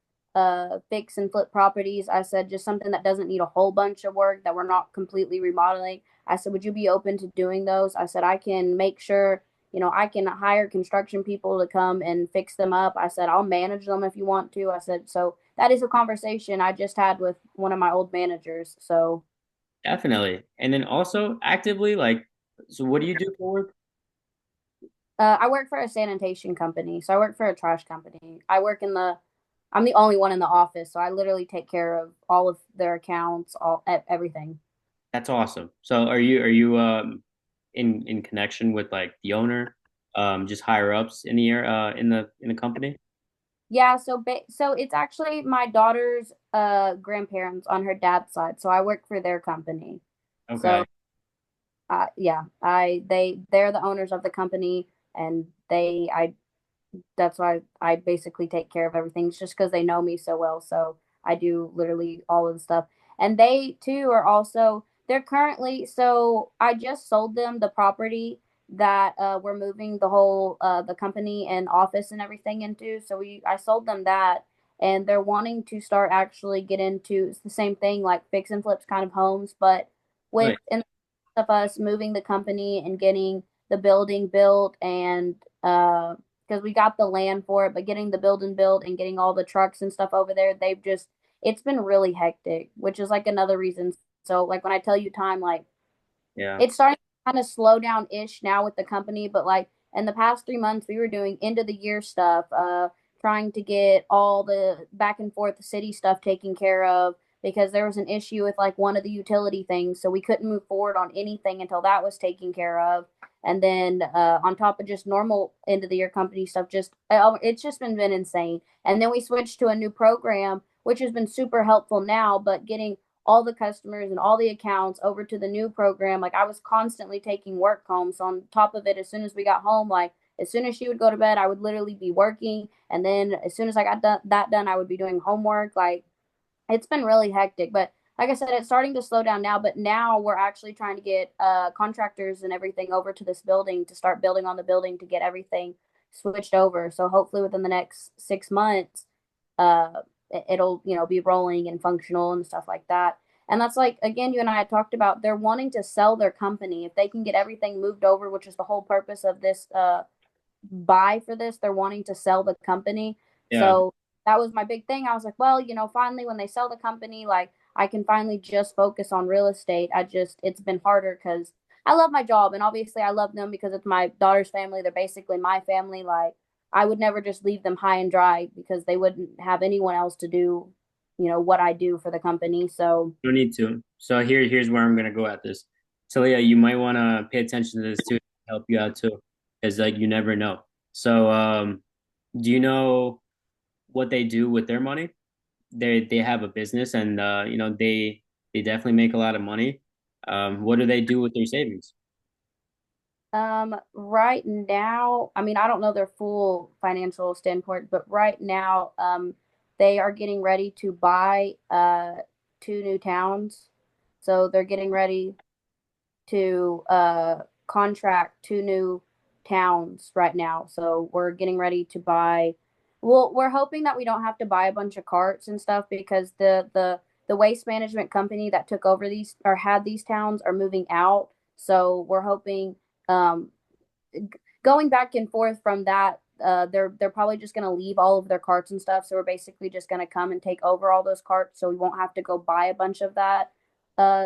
fix and flip properties? I said just something that doesn't need a whole bunch of work, that we're not completely remodeling. I said, would you be open to doing those? I said I can make sure, I can hire construction people to come and fix them up. I said I'll manage them if you want to. I said, so that is a conversation I just had with one of my old managers. So definitely. And then also actively, like, so what do you do for work? I work for a sanitation company. So I work for a trash company. I'm the only one in the office, so I literally take care of all of their accounts, everything. That's awesome. So are you in connection with like the owner, just higher ups in the air in the company? Yeah, so it's actually my daughter's grandparents on her dad's side. So I work for their company. So Okay. yeah, they're the owners of the company, and that's why I basically take care of everything. It's just because they know me so well. So I do literally all of the stuff. And they too are also, they're currently, so I just sold them the property that we're moving the company and office and everything into. So I sold them that, and they're wanting to start actually get into, it's the same thing, like fix and flips kind of homes, but with Right. in of us moving the company and getting the building built, and because we got the land for it, but getting the building built and getting all the trucks and stuff over there, it's been really hectic, which is like another reason. So like when I tell you time, like Yeah. it's starting to kind of slow down ish now with the company, but like in the past 3 months, we were doing end of the year stuff, trying to get all the back and forth city stuff taken care of because there was an issue with like one of the utility things, so we couldn't move forward on anything until that was taken care of. And then on top of just normal end of the year company stuff, it's just been insane. And then we switched to a new program, which has been super helpful now, but getting all the customers and all the accounts over to the new program. Like I was constantly taking work home. So on top of it, as soon as we got home, like as soon as she would go to bed, I would literally be working. And then as soon as I got that done, I would be doing homework. Like it's been really hectic. But like I said, it's starting to slow down now. But now we're actually trying to get contractors and everything over to this building to start building on the building to get everything switched over. So hopefully within the next 6 months, it'll be rolling and functional and stuff like that. And that's like, again, you and I had talked about, they're wanting to sell their company if they can get everything moved over, which is the whole purpose of this buy for this. They're wanting to sell the company. Yeah. So that was my big thing. I was like, well, finally when they sell the company, like I can finally just focus on real estate. It's been harder because I love my job, and obviously I love them because it's my daughter's family. They're basically my family. Like I would never just leave them high and dry because they wouldn't have anyone else to do, what I do for the company. So, You don't need to. So here's where I'm gonna go at this. Talia, you might want to pay attention to this too, help you out too, because like you never know. So do you know what they do with their money? They have a business, and they definitely make a lot of money. What do they do with their savings? right now, I mean, I don't know their full financial standpoint, but right now, they are getting ready to buy two new towns. So they're getting ready to contract two new towns right now. So we're getting ready to buy. Well, we're hoping that we don't have to buy a bunch of carts and stuff because the waste management company that took over these or had these towns are moving out. So we're hoping um, going back and forth from that. They're probably just gonna leave all of their carts and stuff. So we're basically just gonna come and take over all those carts, so we won't have to go buy a bunch of that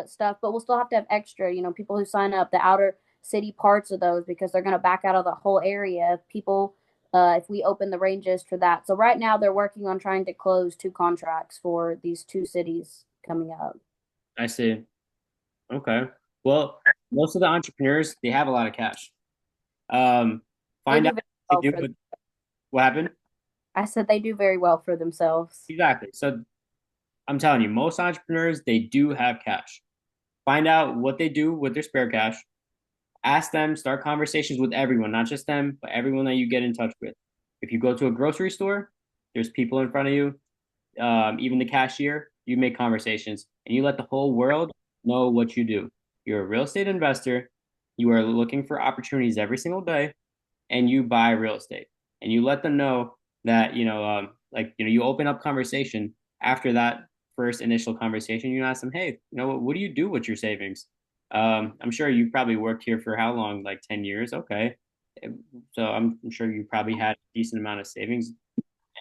stuff. But we'll still have to have extra, people who sign up the outer city parts of those because they're gonna back out of the whole area. If people, if we open the ranges for that. So right now they're working on trying to close two contracts for these two cities coming up. I see. Okay. Well, most of the entrepreneurs, they have a lot of cash. Um, They find do out very what well they do with what happened. I said they do very well for themselves. Exactly. So I'm telling you, most entrepreneurs, they do have cash. Find out what they do with their spare cash. Ask them, start conversations with everyone, not just them, but everyone that you get in touch with. If you go to a grocery store, there's people in front of you, even the cashier, you make conversations and you let the whole world know what you do. You're a real estate investor. You are looking for opportunities every single day and you buy real estate and you let them know that, you open up conversation after that first initial conversation. You ask them, hey, what do you do with your savings? I'm sure you've probably worked here for how long? Like 10 years. Okay. So I'm sure you probably had a decent amount of savings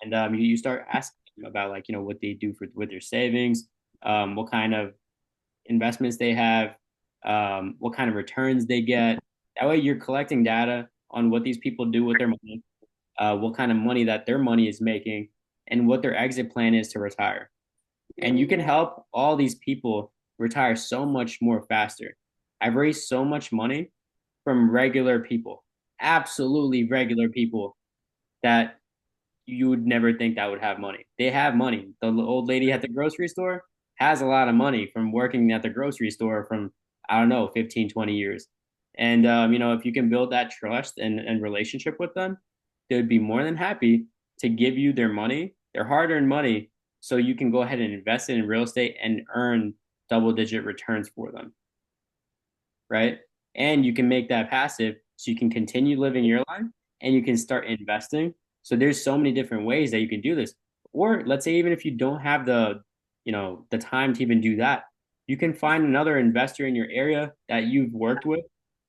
and you start asking them about like what they do with their savings, what kind of investments they have, what kind of returns they get. That way, you're collecting data on what these people do with their money, what kind of money that their money is making, and what their exit plan is to retire. And you can help all these people retire so much more faster. I've raised so much money from regular people, absolutely regular people that you would never think that would have money. They have money. The old lady at the grocery store has a lot of money from working at the grocery store from, I don't know, 15, 20 years. And, if you can build that trust and relationship with them, they would be more than happy to give you their money, their hard earned money, so you can go ahead and invest it in real estate and earn double digit returns for them. Right. And you can make that passive so you can continue living your life and you can start investing. So there's so many different ways that you can do this. Or let's say even if you don't have the time to even do that, you can find another investor in your area that you've worked with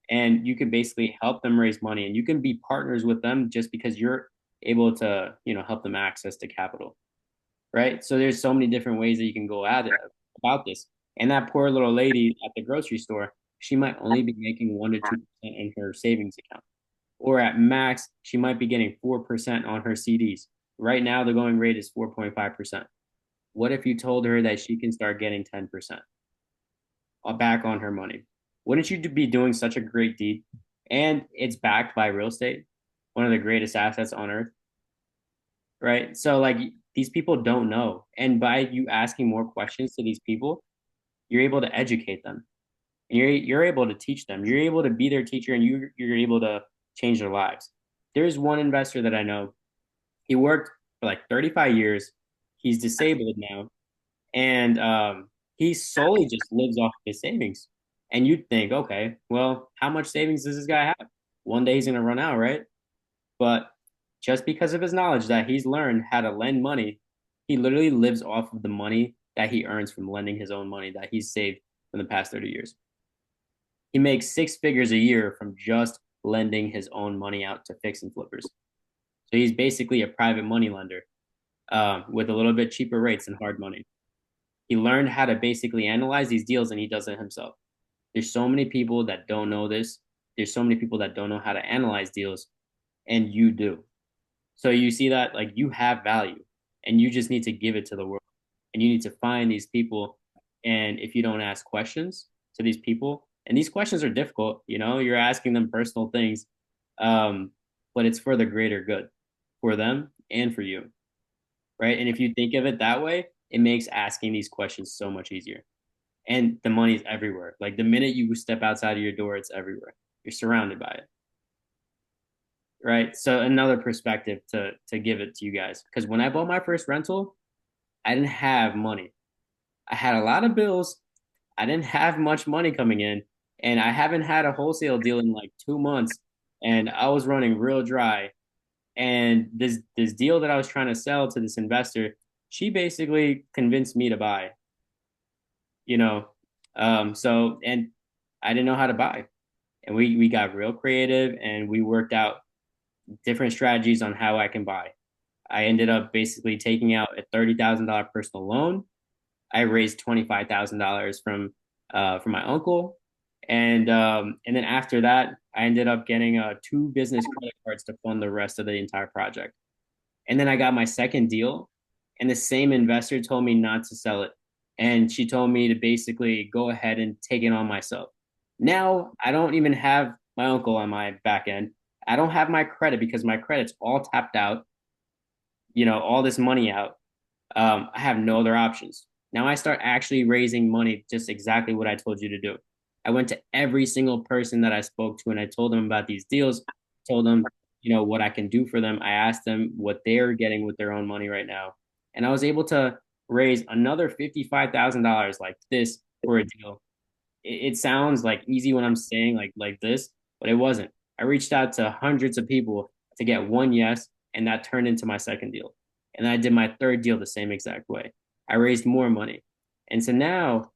and you can basically help them raise money and you can be partners with them just because you're able to, help them access to capital. Right? So there's so many different ways that you can go at it about this. And that poor little lady at the grocery store, she might only be making 1 to 2% in her savings account. Or at max, she might be getting 4% on her CDs. Right now, the going rate is 4.5%. What if you told her that she can start getting 10% back on her money? Wouldn't you be doing such a great deed? And it's backed by real estate, one of the greatest assets on earth, right? So, like, these people don't know. And by you asking more questions to these people, you're able to educate them. And you're able to teach them. You're able to be their teacher and you're able to change their lives. There's one investor that I know. He worked for like 35 years. He's disabled now, and he solely just lives off his savings. And you'd think, okay, well, how much savings does this guy have? One day he's gonna run out, right? But just because of his knowledge that he's learned how to lend money, he literally lives off of the money that he earns from lending his own money that he's saved from the past 30 years. He makes six figures a year from just lending his own money out to fix and flippers. So he's basically a private money lender with a little bit cheaper rates than hard money. He learned how to basically analyze these deals and he does it himself. There's so many people that don't know this. There's so many people that don't know how to analyze deals, and you do. So you see that like you have value and you just need to give it to the world. And you need to find these people. And if you don't ask questions to these people, and these questions are difficult, you're asking them personal things, um, but it's for the greater good for them and for you, right? And if you think of it that way, it makes asking these questions so much easier. And the money's everywhere. Like the minute you step outside of your door, it's everywhere. You're surrounded by it, right? So another perspective to give it to you guys, because when I bought my first rental, I didn't have money. I had a lot of bills. I didn't have much money coming in, and I haven't had a wholesale deal in like 2 months, and I was running real dry. And this deal that I was trying to sell to this investor, she basically convinced me to buy, you know. So and I didn't know how to buy. And we got real creative and we worked out different strategies on how I can buy. I ended up basically taking out a $30,000 personal loan. I raised $25,000 from my uncle, and then after that, I ended up getting two business credit cards to fund the rest of the entire project. And then I got my second deal, and the same investor told me not to sell it, and she told me to basically go ahead and take it on myself. Now I don't even have my uncle on my back end. I don't have my credit because my credit's all tapped out. All this money out. I have no other options. Now I start actually raising money, just exactly what I told you to do. I went to every single person that I spoke to and I told them about these deals, told them, what I can do for them. I asked them what they're getting with their own money right now. And I was able to raise another $55,000 like this for a deal. It sounds like easy when I'm saying like this, but it wasn't. I reached out to hundreds of people to get one yes, and that turned into my second deal. And I did my third deal the same exact way. I raised more money. And so now,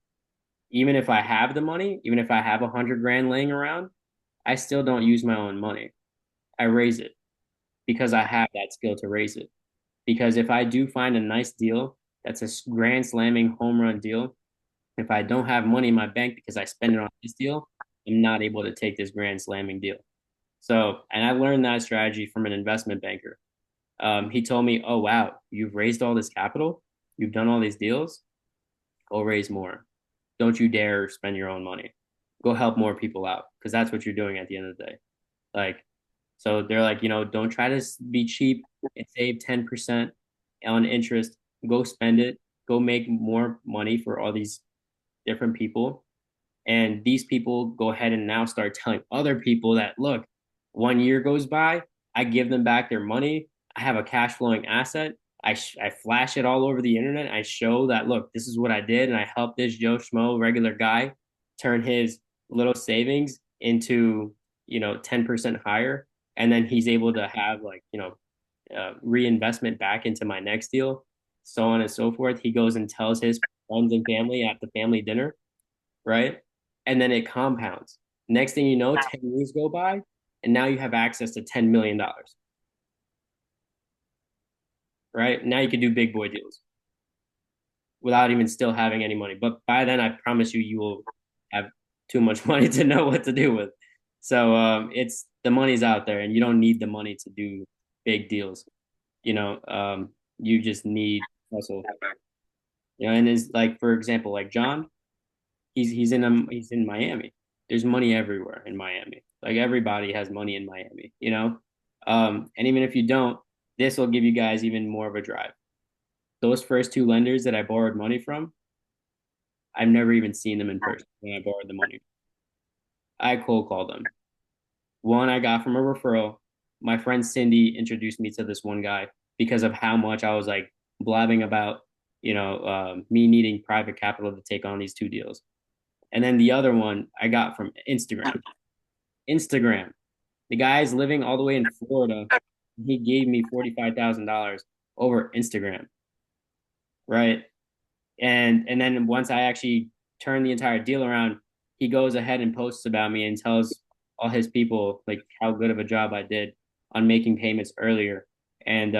even if I have the money, even if I have 100 grand laying around, I still don't use my own money. I raise it because I have that skill to raise it. Because if I do find a nice deal that's a grand slamming home run deal, if I don't have money in my bank because I spend it on this deal, I'm not able to take this grand slamming deal. So, and I learned that strategy from an investment banker. He told me, "Oh wow, you've raised all this capital, you've done all these deals. Go raise more. Don't you dare spend your own money. Go help more people out because that's what you're doing at the end of the day." Like, so they're like, don't try to be cheap and save 10% on interest. Go spend it. Go make more money for all these different people. And these people go ahead and now start telling other people that, look, 1 year goes by, I give them back their money. I have a cash flowing asset. I flash it all over the internet. I show that, look, this is what I did. And I helped this Joe Schmo regular guy turn his little savings into, 10% higher. And then he's able to have like, reinvestment back into my next deal, so on and so forth. He goes and tells his friends and family at the family dinner, right? And then it compounds. Next thing you know, 10 years go by, and now you have access to $10 million, right? Now you can do big boy deals without even still having any money. But by then, I promise you, you will have too much money to know what to do with. So it's the money's out there, and you don't need the money to do big deals. You just need hustle. And it's like, for example, like John, he's in Miami. There's money everywhere in Miami. Like everybody has money in Miami. And even if you don't, this will give you guys even more of a drive. Those first two lenders that I borrowed money from, I've never even seen them in person when I borrowed the money. I cold called them. One I got from a referral. My friend Cindy introduced me to this one guy because of how much I was like blabbing about, me needing private capital to take on these two deals. And then the other one I got from Instagram. Instagram. The guy's living all the way in Florida. He gave me $45,000 over Instagram, right? And then once I actually turn the entire deal around, he goes ahead and posts about me and tells all his people like how good of a job I did on making payments earlier and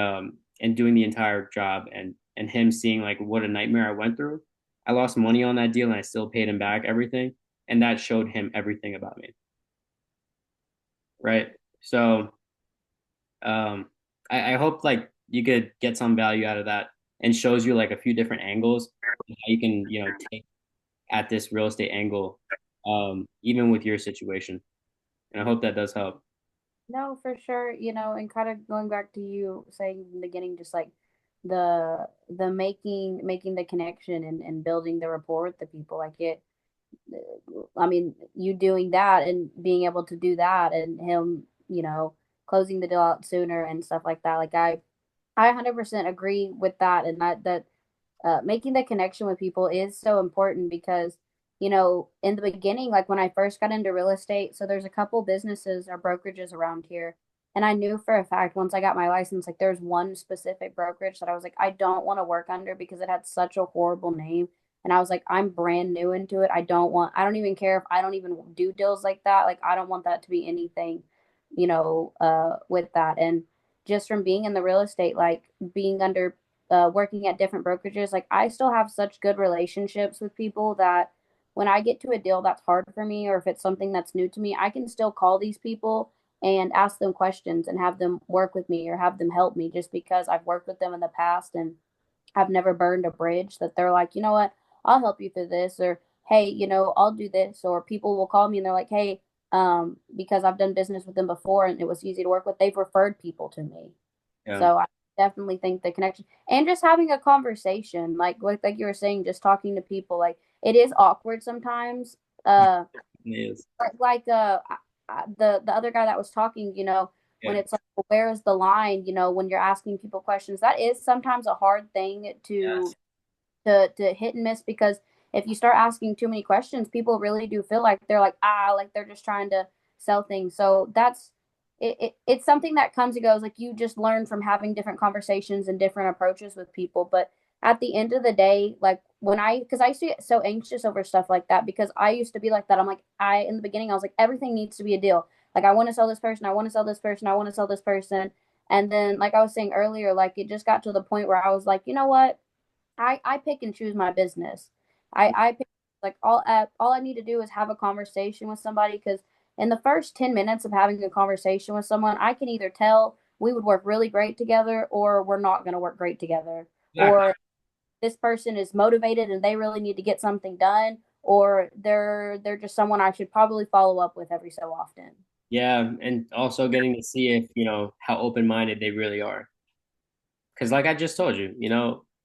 doing the entire job and him seeing like what a nightmare I went through. I lost money on that deal and I still paid him back everything. And that showed him everything about me. Right. So I hope like you could get some value out of that and shows you like a few different angles of how you can, take at this real estate angle, even with your situation. And I hope that does help. No, for sure. And kind of going back to you saying in the beginning, just like the making the connection and building the rapport with the people, like it. I mean, you doing that and being able to do that, and him, closing the deal out sooner and stuff like that. Like I 100% agree with that, and that making the connection with people is so important because, in the beginning, like when I first got into real estate, so there's a couple businesses or brokerages around here. And I knew for a fact once I got my license, like there's one specific brokerage that I was like, I don't want to work under because it had such a horrible name. And I was like, I'm brand new into it. I don't even care if I don't even do deals like that. Like, I don't want that to be anything, with that. And just from being in the real estate, like being under working at different brokerages, like I still have such good relationships with people that when I get to a deal that's hard for me, or if it's something that's new to me, I can still call these people and ask them questions and have them work with me or have them help me just because I've worked with them in the past and I've never burned a bridge, that they're like, you know what, I'll help you through this, or hey, I'll do this. Or people will call me and they're like, hey, because I've done business with them before and it was easy to work with, they've referred people to me. Yeah. So I definitely think the connection and just having a conversation, like you were saying, just talking to people, like it is awkward sometimes. It is. The other guy that was talking, when Yeah. it's like, well, where is the line? When you're asking people questions, that is sometimes a hard thing to Yes. to hit and miss, because if you start asking too many questions, people really do feel like they're like they're just trying to sell things. So it's something that comes and goes. Like you just learn from having different conversations and different approaches with people. But at the end of the day, like because I used to get so anxious over stuff like that, because I used to be like that. I'm like, in the beginning, I was like, everything needs to be a deal. Like I want to sell this person, I want to sell this person, I want to sell this person. And then, like I was saying earlier, like it just got to the point where I was like, you know what? I pick and choose my business. I pick, like all I need to do is have a conversation with somebody, because in the first 10 minutes of having a conversation with someone, I can either tell we would work really great together or we're not going to work great together. Exactly. Or this person is motivated and they really need to get something done, or they're just someone I should probably follow up with every so often. Yeah, and also getting to see if, how open-minded they really are. Because like I just told you,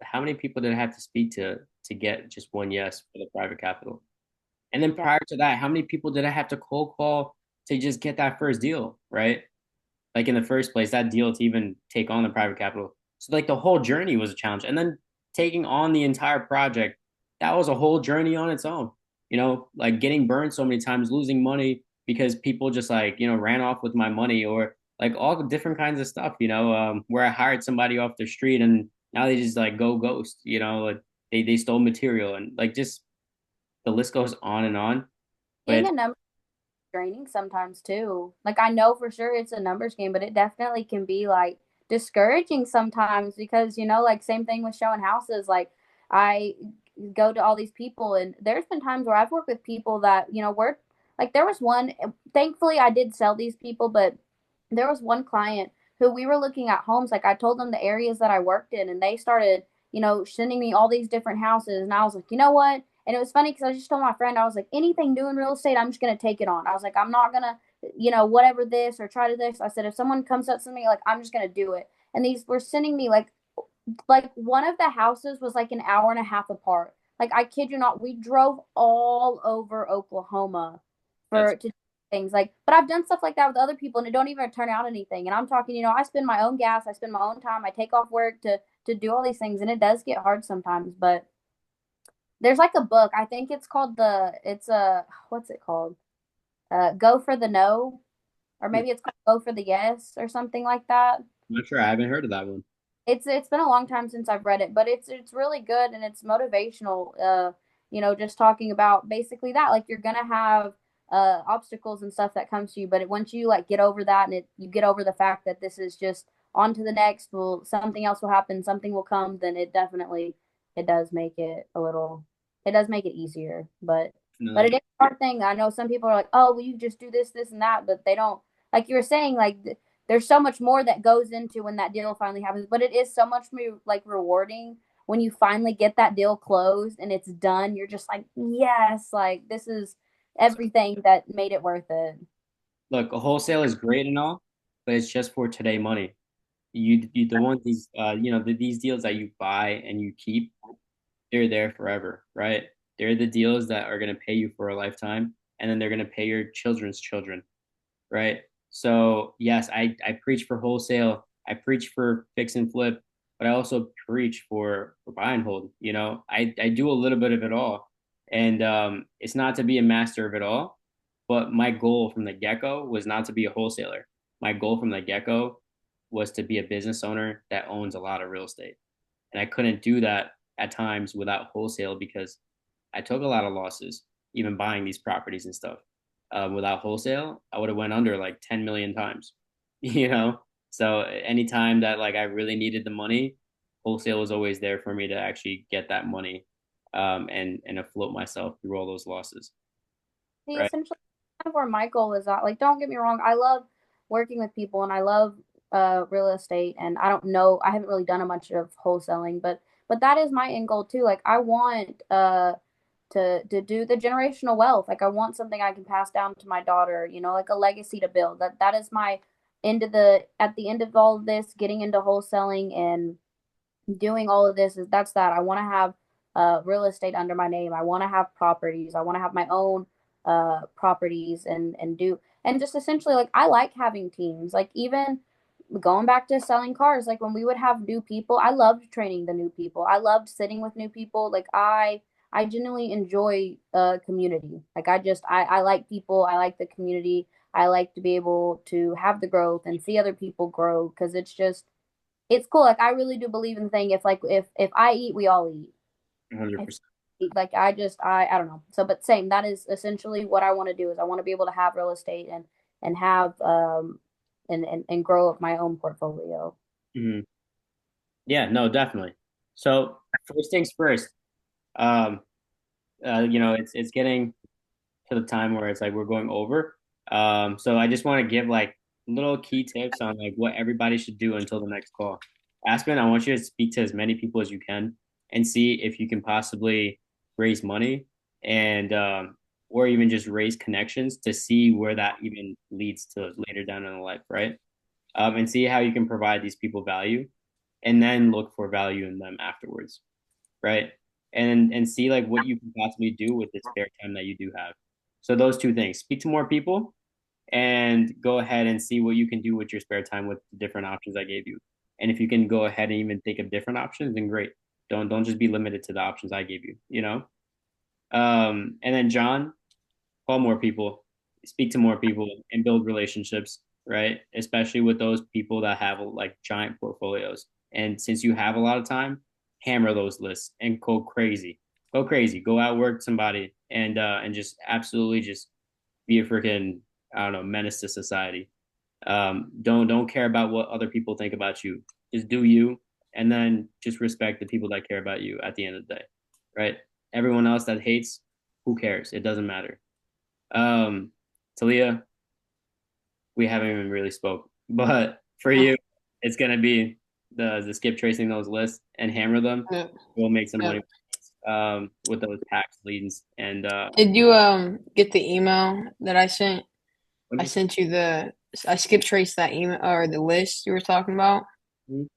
how many people did I have to speak to get just one yes for the private capital? And then Yeah. prior to that, how many people did I have to cold call to just get that first deal, right? Like in the first place, that deal to even take on the private capital. So like the whole journey was a challenge. And then taking on the entire project, that was a whole journey on its own. Like getting burned so many times, losing money because people just like, ran off with my money, or like all different kinds of stuff, where I hired somebody off the street and now they just like go ghost, like they stole material, and like just the list goes on and on. Being But a number draining sometimes too. Like I know for sure it's a numbers game, but it definitely can be like discouraging sometimes, because like same thing with showing houses. Like I go to all these people, and there's been times where I've worked with people that, were like, there was one, thankfully I did sell these people, but there was one client who we were looking at homes. Like I told them the areas that I worked in, and they started, sending me all these different houses. And I was like, you know what? And it was funny because I just told my friend, I was like, anything doing real estate, I'm just going to take it on. I was like, I'm not going to, whatever this or try to this. I said, if someone comes up to me, like, I'm just going to do it. And these were sending me like one of the houses was like an hour and a half apart. Like I kid you not, we drove all over Oklahoma that's to do things. Like, but I've done stuff like that with other people, and it don't even turn out anything. And I'm talking, I spend my own gas, I spend my own time, I take off work to do all these things, and it does get hard sometimes. But there's like a book, I think it's called it's a what's it called? Go for the No, or I'm maybe it's called Go for the Yes or something like that. not sure. I haven't heard of that one. It's been a long time since I've read it, but it's really good, and it's motivational. Just talking about basically that, like you're gonna have obstacles and stuff that comes to you, but once you like get over that, and you get over the fact that this is just on to the next, well, something else will happen, something will come, then it does make it a little, it does make it easier. But it Definitely. is a hard thing. I know some people are like, oh, well, you just do this, this, and that, but they don't, like you were saying, like there's so much more that goes into when that deal finally happens, but it is so much more like rewarding when you finally get that deal closed and it's done. You're just like, yes, like this is everything that made it worth it. Look, a wholesale is great and all, but it's just for today money. You the ones these these deals that you buy and you keep, they're there forever, right? They're the deals that are gonna pay you for a lifetime, and then they're gonna pay your children's children, right? So yes, I preach for wholesale, I preach for fix and flip, but I also preach for buy and hold. I do a little bit of it all, and it's not to be a master of it all, but my goal from the get-go was not to be a wholesaler. My goal from the get-go was to be a business owner that owns a lot of real estate, and I couldn't do that at times without wholesale because I took a lot of losses, even buying these properties and stuff. Without wholesale, I would have went under like 10 million times, you know? So anytime that like I really needed the money, wholesale was always there for me to actually get that money, and afloat myself through all those losses, See, right? essentially, kind of where my goal is at. Like, don't get me wrong, I love working with people and I love real estate. And I don't know, I haven't really done a bunch of wholesaling, but that is my end goal too. Like, I want to do the generational wealth. Like, I want something I can pass down to my daughter. Like a legacy to build. That is my at the end of all of this, getting into wholesaling and doing all of this, is that's that. I want to have real estate under my name. I want to have properties. I want to have my own properties and just essentially, like, I like having teams. Like, even going back to selling cars, like when we would have new people, I loved training the new people. I loved sitting with new people. Like, I genuinely enjoy community. Like, I like people. I like the community. I like to be able to have the growth and see other people grow, because it's cool. Like, I really do believe in the thing. If I eat, we all eat. If 100%. I eat, like, I don't know. So, but same. That is essentially what I want to do. Is I want to be able to have real estate and have and grow up my own portfolio. Hmm. Yeah, no, definitely. So first things first, um, it's getting to the time where it's like we're going over. So I just want to give like little key tips on like what everybody should do until the next call. Aspen, I want you to speak to as many people as you can and see if you can possibly raise money and or even just raise connections to see where that even leads to later down in the life, right? And see how you can provide these people value and then look for value in them afterwards, right? And see like what you can possibly do with the spare time that you do have. So those two things: speak to more people and go ahead and see what you can do with your spare time with the different options I gave you. And if you can go ahead and even think of different options, then great. Don't just be limited to the options I gave you. And then John, call more people, speak to more people, and build relationships, right? Especially with those people that have like giant portfolios. And since you have a lot of time, hammer those lists and go crazy. Go crazy. Go outwork somebody and just absolutely just be a freaking, I don't know, menace to society. Don't care about what other people think about you. Just do you, and then just respect the people that care about you at the end of the day, right? Everyone else that hates, who cares? It doesn't matter. Talia, we haven't even really spoke, but for you, it's gonna be the skip tracing those lists and hammer them. Yeah. We'll make some Yeah. money with those tax leads and Did you get the email that I sent? I sent you I skip traced that email or the list you were talking about. Mhm.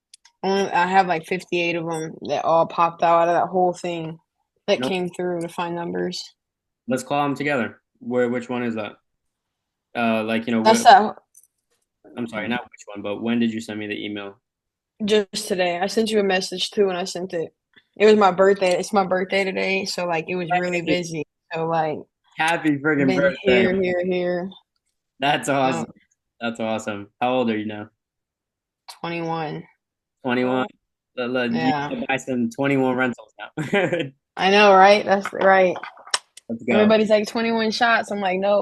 I have like 58 of them that all popped out of that whole thing that Nope. came through to find numbers. Let's call them together. Which one is that? That's that I'm sorry, not which one, but when did you send me the email? just today. I sent you a message too when I sent it. It was my birthday. It's my birthday today, so like it was really busy. So like Happy friggin' been birthday. here. That's awesome. That's awesome. How old are you now? 21. 21. You Yeah. need to buy some 21 rentals now. I know, right? That's right. Let's go. Everybody's like 21 shots. I'm like, no,